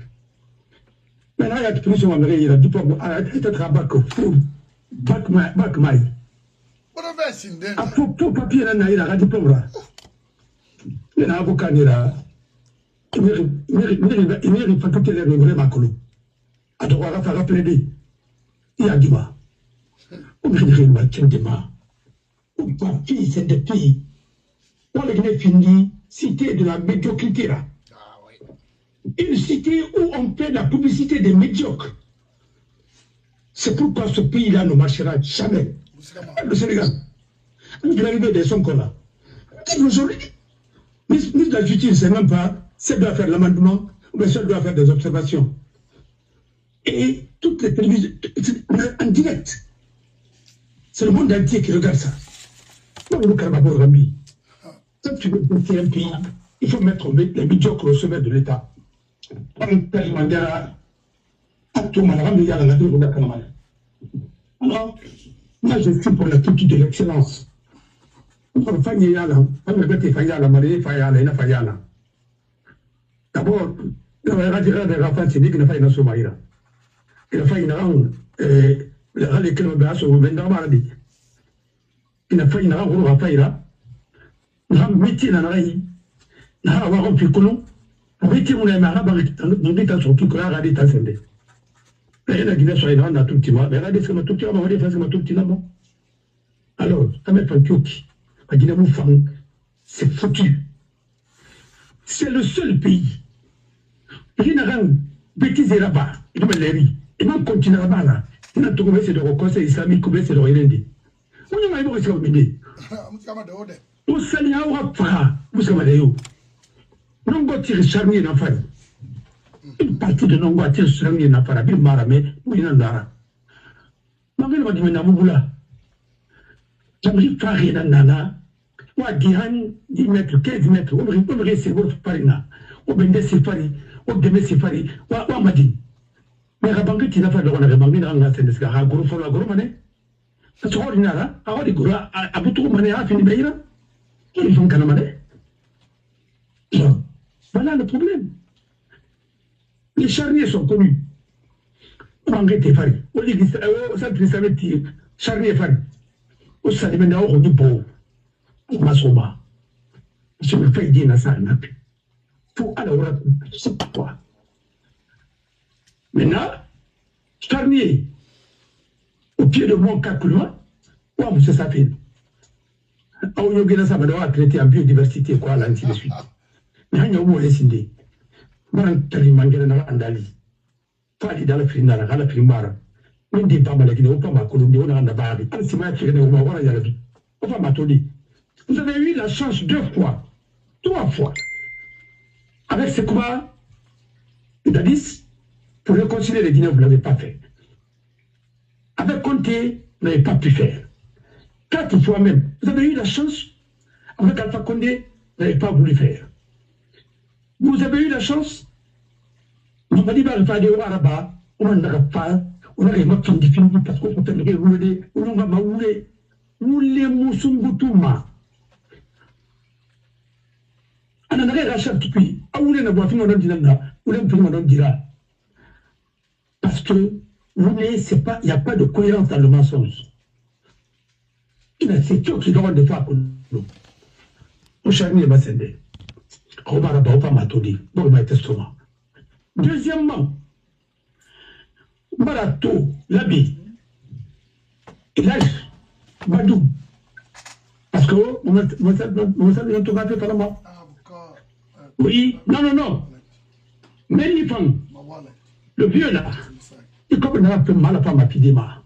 Maintenant, il y a plus de monde, il a dit, peut-être à bac, bac maï. What a vest in there. A tout papier, il a dit, Il y a un avocat là. Il mérite pas tout les regrets Macolo. À devoir faire rappeler. Il y a Guiba. On me dirait ma tienne de ma. Ou pas fille, c'est des pays. Dans le Guinée fini, cité de la médiocrité là. Une cité où on fait la publicité des médiocres. C'est pourquoi ce pays-là ne marchera jamais. Le Sénégal, avec l'arrivée des Sonkola, aujourd'hui, ministre de la Justice ne sait même pas si elle doit faire l'amendement ou si elle doit faire des observations. Et toutes les télévisions, en direct, c'est le monde entier qui regarde ça. Quand tu veux porter un pays, il faut mettre les médiocres au sommet de l'État. Alors, moi je suis pour la culture de l'excellence. D'abord, il y a des enfants qui disent qu'il n'y a pas de somaïra. Il n'y a pas de alors, c'est foutu. C'est le seul pays. Il y a un bêtise là-bas. Il y a un continent là-bas. Il y a un conseil de conseil islamique, c'est de Rérendi. On a un conseil de on s'allie à Ouafra, vous savez, non, on tire charnier dans la une partie de non, on tire charnier dans la ville Maramé, ou il y en a. Malgré le Madimena Mouboula, j'aimerais faire rien dans Nana, ou à 10 mètres, 15 mètres, on va rester votre farina, on va rester fari, on va rester fari, ou à Madine. Mais la banque qui n'a pas de rôle, la banque n'a pas de rôle, à Goro Fola Goromane, ça se ordinaire, à Origura, à Boutou Mané, à Finibeira. Ils font Kanamane. Voilà le problème. Les charniers sont connus. On va arrêter Fari. On dit que ça va être charnier Fari. On s'est dit on dit bon. On va se battre. Je me fais dire ça. Il faut aller au rap. C'est pas quoi. Maintenant, charnier au pied de mon Kakoulois, on se s'appelle. On a traité en biodiversité, quoi, là, ainsi de suite. Mais il y a un mot essindé. Moi, je suis andali. Fali dans la frinara, dans la primara. On dit pas mal, on pas ma colonie, on a un ababi. Alors, si ma fille est au Mawara Yarabi, on va m'attendre. Vous avez eu la chance 2 fois, 3 fois. Avec ce quoi, Dadis, pour réconcilier les Guinéens, vous ne l'avez pas fait. Avec Conté, vous n'avez pas pu faire. 4 fois même. Vous avez eu la chance, avec Alpha Condé, vous n'avez pas voulu faire. Vous avez eu la chance, vous m'avez dit, on va aller au Araba, on n'a pas, on a réellement fait des films parce qu'on fait des rouler, on va rouler, rouler Moussungutuma. On a rien à chaque pays. On a voix fin, on a dit là, on a fin, on a dit là. Parce que, c'est pas, il n'y a pas de cohérence dans le mensonge. C'est tout qui doit de faire pour nous. Au charnier Bassende. On va pas m'attendre. Bon, ma testament. Deuxièmement, Barato, Labi, Elage, Badou. Parce que, on s'est photographié par la main. Oui, non. Mais les femmes, le vieux là, il comme on a fait mal à femme à Pidema.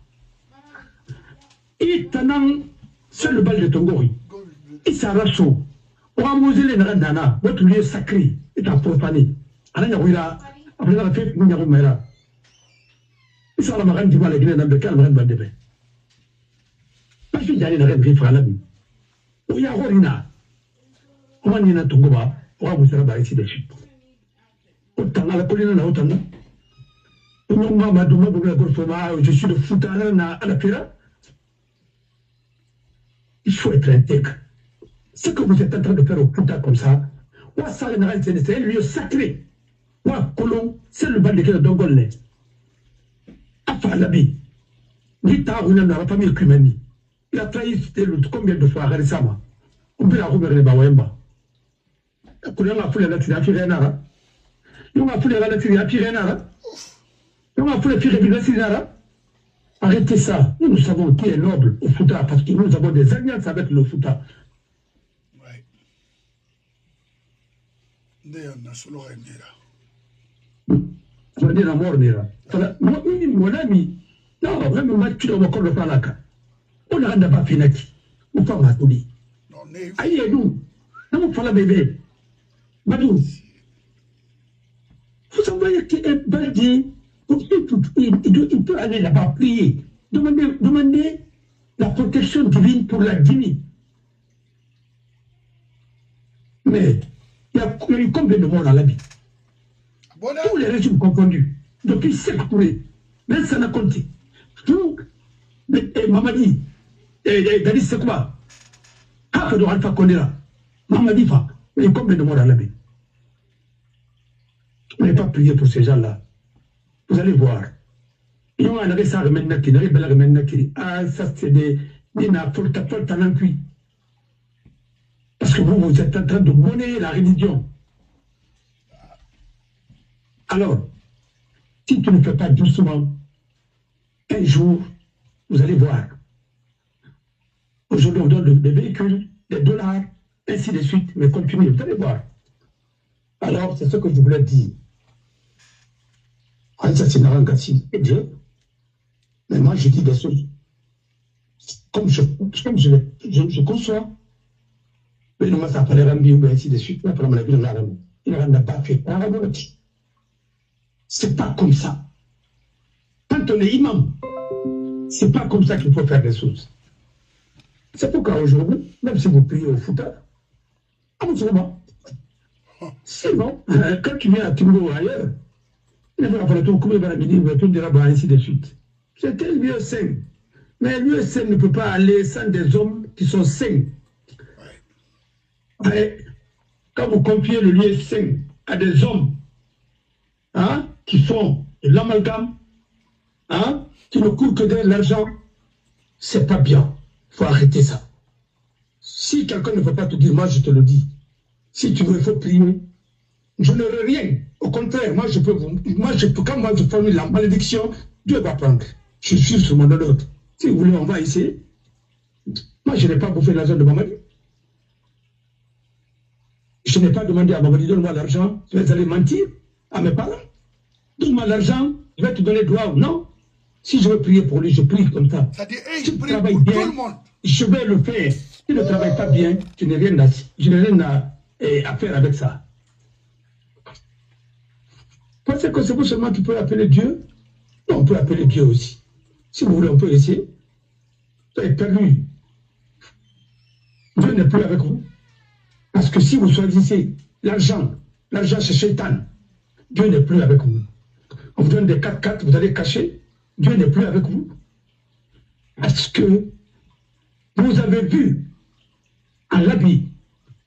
Et Tanang, c'est le bal de Tongori. Et ça rassure. On va moser les Nana, votre lieu sacré est à profaner. Alors, il y a après la fête, nous n'avons pas là. Et ça, la marraine du mal, la Guinée, dans le cas, la marraine va débattre. Parce qu'il y a une reine qui fera la vie. Il y a Horina. On va dire à Tongoba, on va vous faire ici dessus. Autant à la colline, autant. Je suis le foot à la Pira. Il faut être intègre. Ce que vous êtes en train de faire au Pouta comme ça, c'est un lieu sacré. C'est le bal de Dongolne. Enfin, l'habit. Ni Taouna dans la famille Kumani. Il a trahi combien de fois à Récemment. On peut la remettre les Bawemba. Koulanga foule la tira Pirenara. On a foulé la tira Pirenara. On a foulé Pirenara. Arrêtez ça. Nous savons qui est noble au Fouta parce que nous avons des alliances avec le Fouta. Oui. D'ailleurs, solo Je vais dire la mort, Nera. Mon ami, non, vraiment, tu dois encore le faire là. On a un pas fini. On va m'attendre. Non, mais. Aïe, nous. Non, faut la bébé. Badou. Vous envoyez un bandit. Il peut aller là-bas prier. Demander la protection divine pour la Guinée. Mais il y a eu combien de morts dans la vie? Tous les régimes confondus. Depuis Sékou Touré. Même ça n'a compté. Tout. Mamadi. Dali Sekouba. Afado Alpha Kondera. Mamadi Fa. Il y a combien de morts dans la vie? On n'est pas prié pour ces gens-là. Vous allez voir. Il y a un ça ah, ça c'est des talents cuits. Parce que vous êtes en train de monnayer la religion. Alors, si tu ne fais pas doucement, un jour, vous allez voir. Aujourd'hui, on donne des véhicules, des dollars, ainsi de suite, mais continuez, vous allez voir. Alors, c'est ce que je voulais dire. Ça, c'est Narangassi et Dieu. Mais moi, je dis des choses comme je conçois. Mais nous, ça fallait ramener ainsi de suite. Il n'a pas fait. C'est pas comme ça. Quand on est imam, c'est pas comme ça qu'il faut faire des choses. C'est pourquoi aujourd'hui, même si vous priez au Fouta, absolument. Sinon, quand tu viens à Timbo ou ailleurs, ainsi de suite. C'est un lieu sain. Mais un lieu sain ne peut pas aller sans des hommes qui sont sains. Quand vous confiez le lieu sain à des hommes qui font de l'amalgame, qui ne courent que de l'argent, c'est pas bien. Il faut arrêter ça. Si quelqu'un ne peut pas te dire, moi je te le dis, si tu veux, il faut prier. Je n'aurai rien. Au contraire, quand moi je formule la malédiction, Dieu va prendre. Je suis sur mon honneur. Si vous voulez, on va essayer. Moi, je n'ai pas bouffé l'argent de Mamadi. Je n'ai pas demandé à Mamadi, donne-moi l'argent, je vais aller mentir à mes parents. Donne-moi l'argent, je vais te donner droit ou non. Si je veux prier pour lui, je prie comme ça. C'est-à-dire, si tu travailles bien, tout le monde. Je vais le faire. Si tu ne travailles pas bien, je n'ai rien à faire avec ça. Pensez que c'est pas seulement tu peux appeler Dieu. Non, on peut appeler Dieu aussi. Si vous voulez, on peut essayer. Vous avez perdu. Dieu n'est plus avec vous. Parce que si vous choisissez l'argent c'est Shaitan. Dieu n'est plus avec vous. On vous donne des 4x4, vous allez cacher. Dieu n'est plus avec vous. Parce que vous avez vu, en Libye,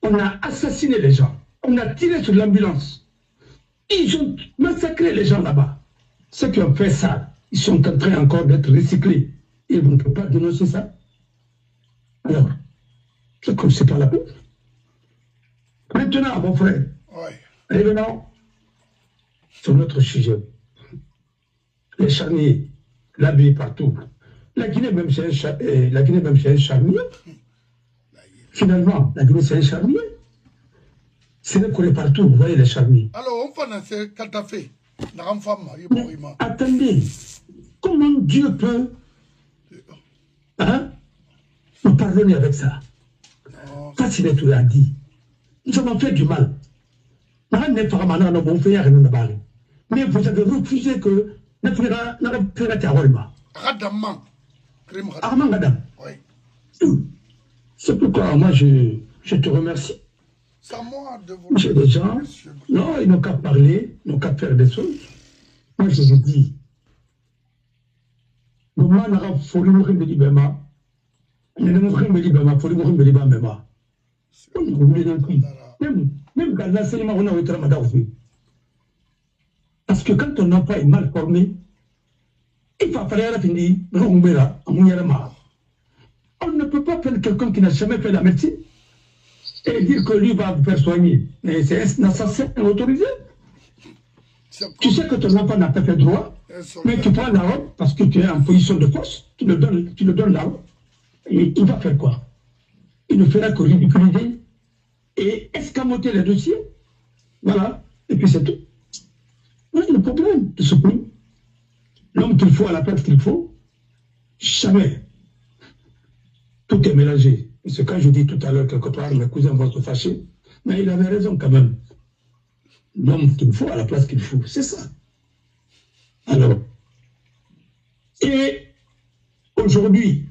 on a assassiné les gens. On a tiré sur l'ambulance. Ils ont massacré les gens là-bas. Ceux qui ont fait ça, ils sont en train encore d'être recyclés. Et vous ne pouvez pas dénoncer ça. Alors, c'est comme c'est pas la peine. Maintenant, mon frère, revenons sur notre sujet. Les charniers, l'abbaye partout. La Guinée même c'est un charnier. Finalement, la Guinée c'est un charnier. C'est le collé partout, vous voyez les charniers. Alors, on fait quand tu as fait. Attendez, comment Dieu peut nous pardonner avec ça? Facile tout l'a dit. Nous avons fait du mal. Mais vous avez refusé que c'est pourquoi moi je te remercie. J'ai des gens, non, ils n'ont qu'à parler, ils n'ont qu'à faire des choses. Moi je vous dis, même dans l'enseignement, on a eu Ramadan. Parce que quand on enfant est mal formé, il va falloir finir, on ne peut pas faire quelqu'un qui n'a jamais fait la médecine. et dire que lui va vous faire soigner. Mais c'est un assassin autorisé. Tu sais que ton enfant n'a pas fait droit, mais tu prends la robe parce que tu es en position de force, tu le donnes la robe, et il va faire quoi? Il ne fera que ridiculiser et escamoter les dossiers. Voilà, et puis c'est tout. Voilà le problème de ce pays. L'homme qu'il faut à la place qu'il faut, jamais. Tout est mélangé. Et c'est quand je dis tout à l'heure, quelque part, mes cousins vont se fâcher, mais il avait raison quand même. L'homme qu'il faut à la place qu'il faut, c'est ça. Alors, et aujourd'hui,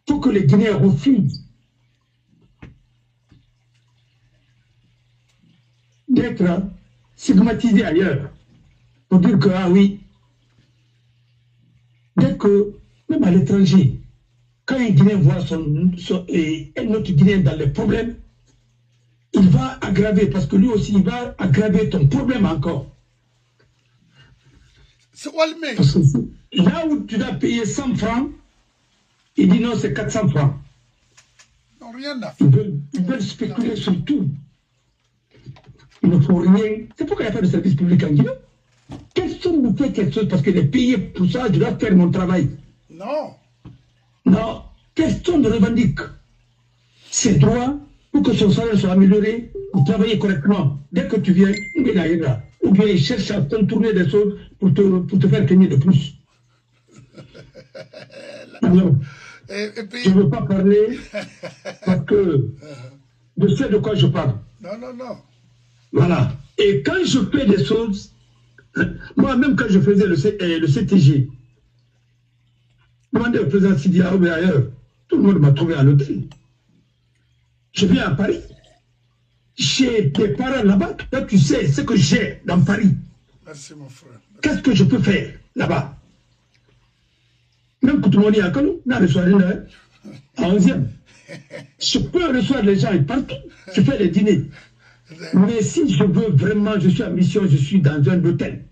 il faut que les Guinéens refusent d'être stigmatisés ailleurs pour dire que, ah oui, dès que, même à l'étranger, quand un Guinéen voit un autre Guinéen dans les problèmes, il va aggraver, parce que lui aussi, il va aggraver ton problème encore. Parce que là où tu dois payer 100 francs, il dit non, c'est 400 francs. Non, rien à faire. Ils veulent spéculer sur tout. Il ne faut rien. C'est pourquoi il n'y a pas de service public en Guinée. Personne ne fait quelque chose parce qu'il est payé pour ça, je dois faire mon travail. Non. Non, personne ne revendique ses droits pour que son salaire soit amélioré, pour travailler correctement. Dès que tu viens, ou bien il cherche à contourner des choses pour te faire gagner de plus. Alors, je ne veux pas parler parce que je sais de quoi je parle. Non, non, non. Voilà. Et quand je fais des choses, moi-même quand je faisais le CTG, demandez au président Sidi Aoubé ailleurs, tout le monde m'a trouvé à l'hôtel. Je viens à Paris. J'ai des parents là-bas. Toi, tu sais ce que j'ai dans Paris. Merci, mon frère. Qu'est-ce que je peux faire là-bas? Même quand tout le monde est à Kano, là, le soir, à 11e. Je peux recevoir les gens partout. Je fais les dîners. Mais si je veux vraiment, je suis en mission, je suis dans un hôtel.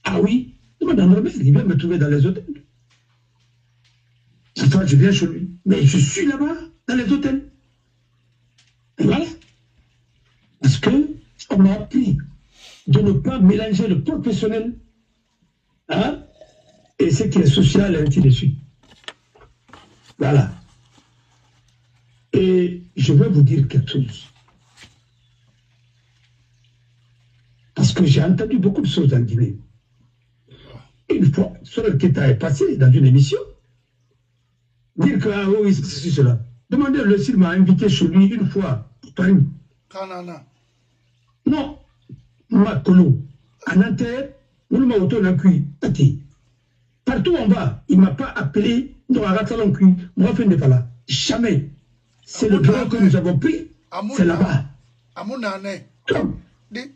Ah oui, demande à Norbert, il vient me trouver dans les hôtels. Cette fois, je viens chez lui. Mais je suis là-bas, dans les hôtels. Et voilà. Parce qu'on m'a appris de ne pas mélanger le professionnel et ce qui est social et ainsi de suite. Voilà. Et je vais vous dire quelque chose. Parce que j'ai entendu beaucoup de choses en Guinée. Une fois, Sorel Keita est passé dans une émission, dire que, ah oui, c'est cela. Demandez-le s'il m'a invité chez lui une fois, à Paris. Kanana. Non, Makolo. À Nanterre, nous m'a auto-nancui. Partout en bas, il ne m'a pas appelé, non, à Ratalon-Cui. Moi, je ne pas là. Jamais. C'est le bureau que nous avons pris, c'est là-bas. À mon année.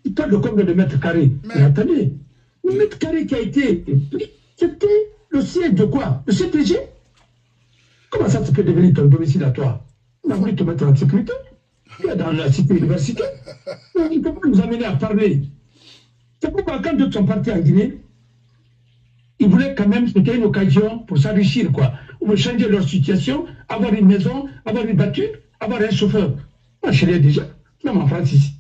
Il parle de combien de mètres carrés? Mais attendez, le mètre carré qui a été pris, c'était le siège de quoi? Le CTG? Comment ça peut devenir ton domicile à toi? On a voulu te mettre en sécurité. Tu es dans la cité universitaire. Il ne peut pas nous amener à parler. C'est pourquoi quand d'autres sont partis en Guinée, ils voulaient quand même, c'était une occasion pour s'enrichir, quoi. Ou changer leur situation, avoir une maison, avoir une voiture, avoir un chauffeur. Moi, je l'ai déjà, même en France ici.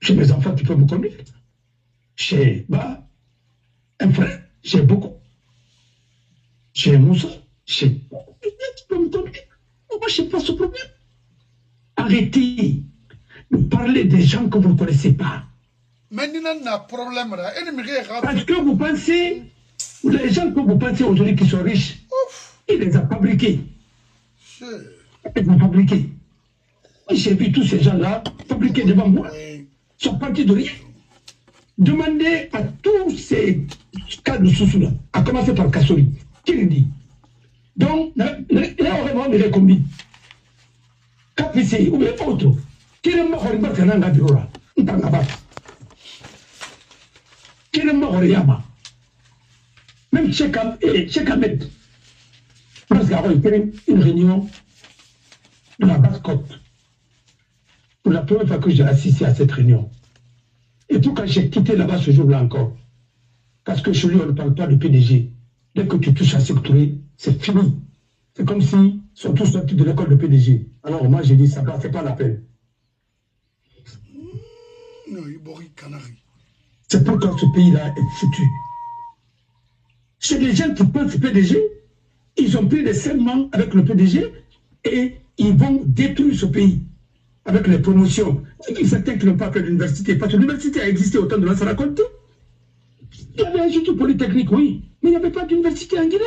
J'ai mes enfants qui peuvent me conduire. J'ai un frère, j'ai beaucoup. J'ai Moussa, j'ai beaucoup qui peuvent me conduire. Moi, je n'ai pas ce problème. Arrêtez de parler des gens que vous ne connaissez pas. Parce que vous pensez, les gens que vous pensez aujourd'hui qui sont riches, ils les ont fabriqués. Ils les ont fabriqués. J'ai vu tous ces gens-là fabriqués devant moi. Ils sont partis de rien. Demandez à tous ces cas de sous-là, à commencer par Kassori, qui le dit. Donc, là, vraiment, il est combien? KPC ou bien autre. Qui est mort en bas de la bureau là? Il est en bas. Qui est mort en Yama? Même Cheikh Ahmed. Parce qu'il y a une réunion de la Basse-Côte. Pour la première fois que j'ai assisté à cette réunion. Et tout quand j'ai quitté là-bas ce jour-là encore. Parce que chez lui, on ne parle pas de PDG. Dès que tu touches à secteur, c'est fini. C'est comme s'ils sont tous sortis de l'école de PDG. Alors moi, j'ai dit, ça c'est pas la peine. C'est pourquoi ce pays-là est foutu. C'est des gens qui pensent PDG, ils ont pris des serments avec le PDG et ils vont détruire ce pays avec les promotions. C'est certains qui n'ont pas fait l'université, parce que l'université a existé au temps de Lansana Conté. Il y avait un institut polytechnique, oui, mais il n'y avait pas d'université en Guinée.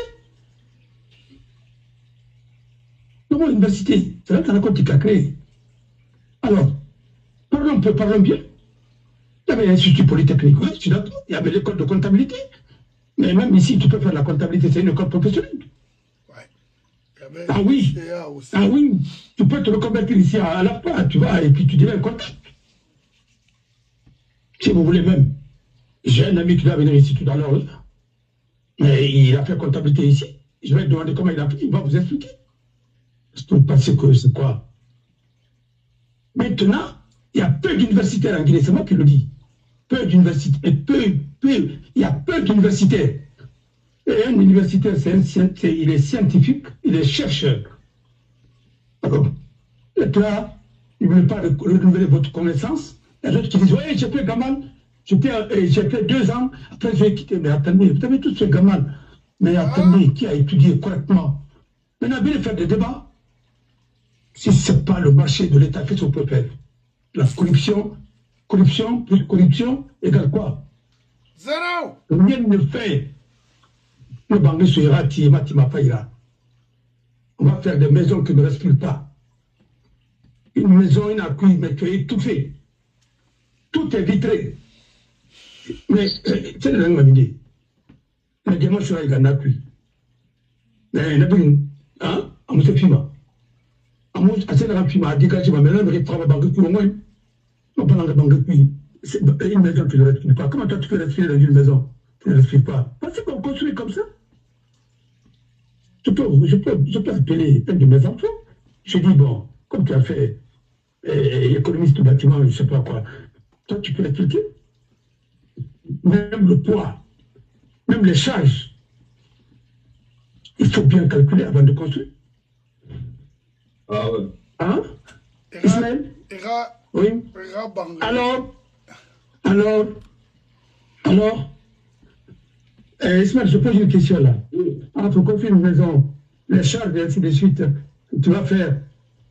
Comment l'université? C'est Lansana Conté qui a créé. Alors, parlons bien. Il y avait un institut polytechnique, oui, je suis d'accord. Il y avait l'école de comptabilité. Mais même ici, tu peux faire la comptabilité, c'est une école professionnelle. Ouais. Ah oui, tu peux te reconvertir ici à la fois, tu vois, et puis tu deviens comptable. Si vous voulez même. J'ai un ami qui va venir ici tout à l'heure, mais il a fait comptabilité ici. Je vais lui demander comment il a fait, il va vous expliquer. Parce que c'est quoi? Maintenant, il y a peu d'universitaires en Guinée, c'est moi qui le dis. Peu d'universitaires, il y a peu d'universitaires. Et un universitaire, il est scientifique, il est chercheur. Alors, et là, il ne veut pas renouveler votre connaissance. Il y a d'autres qui disent, oui, j'ai fait Gamal, j'ai fait 2 ans, après j'ai quitté. Mais attendez, vous avez tous fait Gamal. Mais attendez, qui a étudié correctement? Maintenant, venez faire des débats. Si ce n'est pas le marché de l'État, qu'est-ce qu'on peut faire? La corruption plus corruption égale quoi? Zéro. Rien ne fait. Le banque sera on va faire des maisons qui ne respirent pas. Une maison, une accueil, mais tu es étouffé. Tout est vitré. Mais c'est le même idée. Mais diamant sera égal à accueil. Mais la bine, hein, à mon fima. À mon fima, à dégager ma maison, mais il faut la banque pour moi. On parle de banque puis. C'est une maison qui ne respire pas. Comment toi tu peux respirer dans une maison? Tu ne respires pas. Parce qu'on construit comme ça. Je peux appeler un de mes enfants. Je dis, bon, comme tu as fait économiste du bâtiment, je ne sais pas quoi, toi, tu peux expliquer. Même le poids, même les charges, il faut bien calculer avant de construire. Ah ouais. Hein? Ismaël? Oui. Alors, Ismaël, je pose une question là. Pour construire une maison, les charges et ainsi de suite, tu vas faire,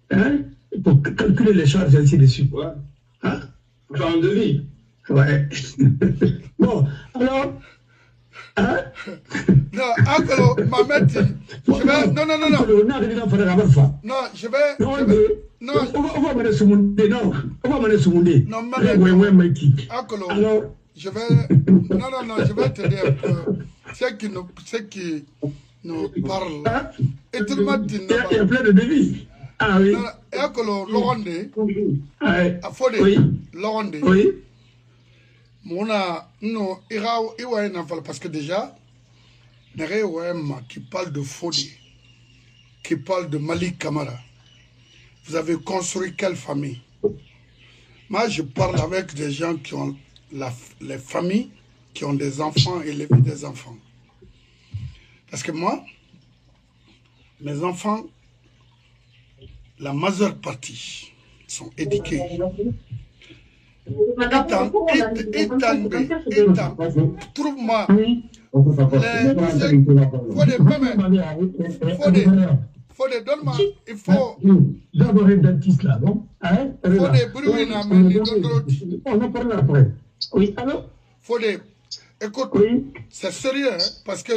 hein, pour calculer les charges et ainsi de suite. Ouais. Hein? Faut faire un devis. Ouais. Bon, alors, hein? Non, Akolo, Mamet, je vais, non. Non, je vais. Non, on va mener ce monde. Non, on va mener ce monde. Non, Akolo, alors, je vais, non, je vais t'aider un peu. Ceux qui nous parlent. Et tout le monde dit non. Il y a plein de devis. Ah oui. Et Akolo, Lorande, Afode, Lorande. Oui. Mona, non, Iwa n'enfant parce que déjà, qui parle de Fodé, qui parle de Malik Kamara. Vous avez construit quelle famille? Moi, je parle avec des gens qui ont les familles, qui ont des enfants, élevé des enfants. Parce que moi, mes enfants, la majeure partie sont éduqués. Trouve-moi faut des donne-moi, il faut d'abord un dentiste là, bon? Faut des bruits, on en parle après. Oui, alors? Faut des... Écoute, oui. C'est sérieux, hein, parce que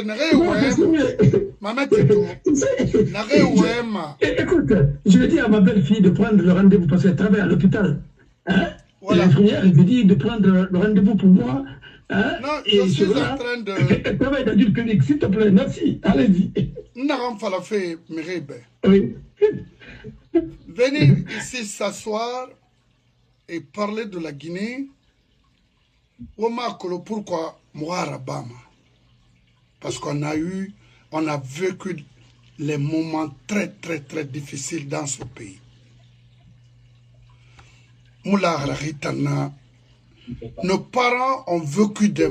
écoute, je vais dire à ma belle-fille de prendre le rendez-vous parce qu'elle travaille à l'hôpital. Hein? Voilà. L'infirmière, elle me dit de prendre le rendez-vous pour moi. Hein? Non, je suis en train de... Elle travaille dans une clinique, s'il te plaît, merci. Allez-y. Oui. Venir ici s'asseoir et parler de la Guinée. Pourquoi Mouarabama? Parce qu'on a vécu les moments très difficiles dans ce pays. Nos parents ont vécu des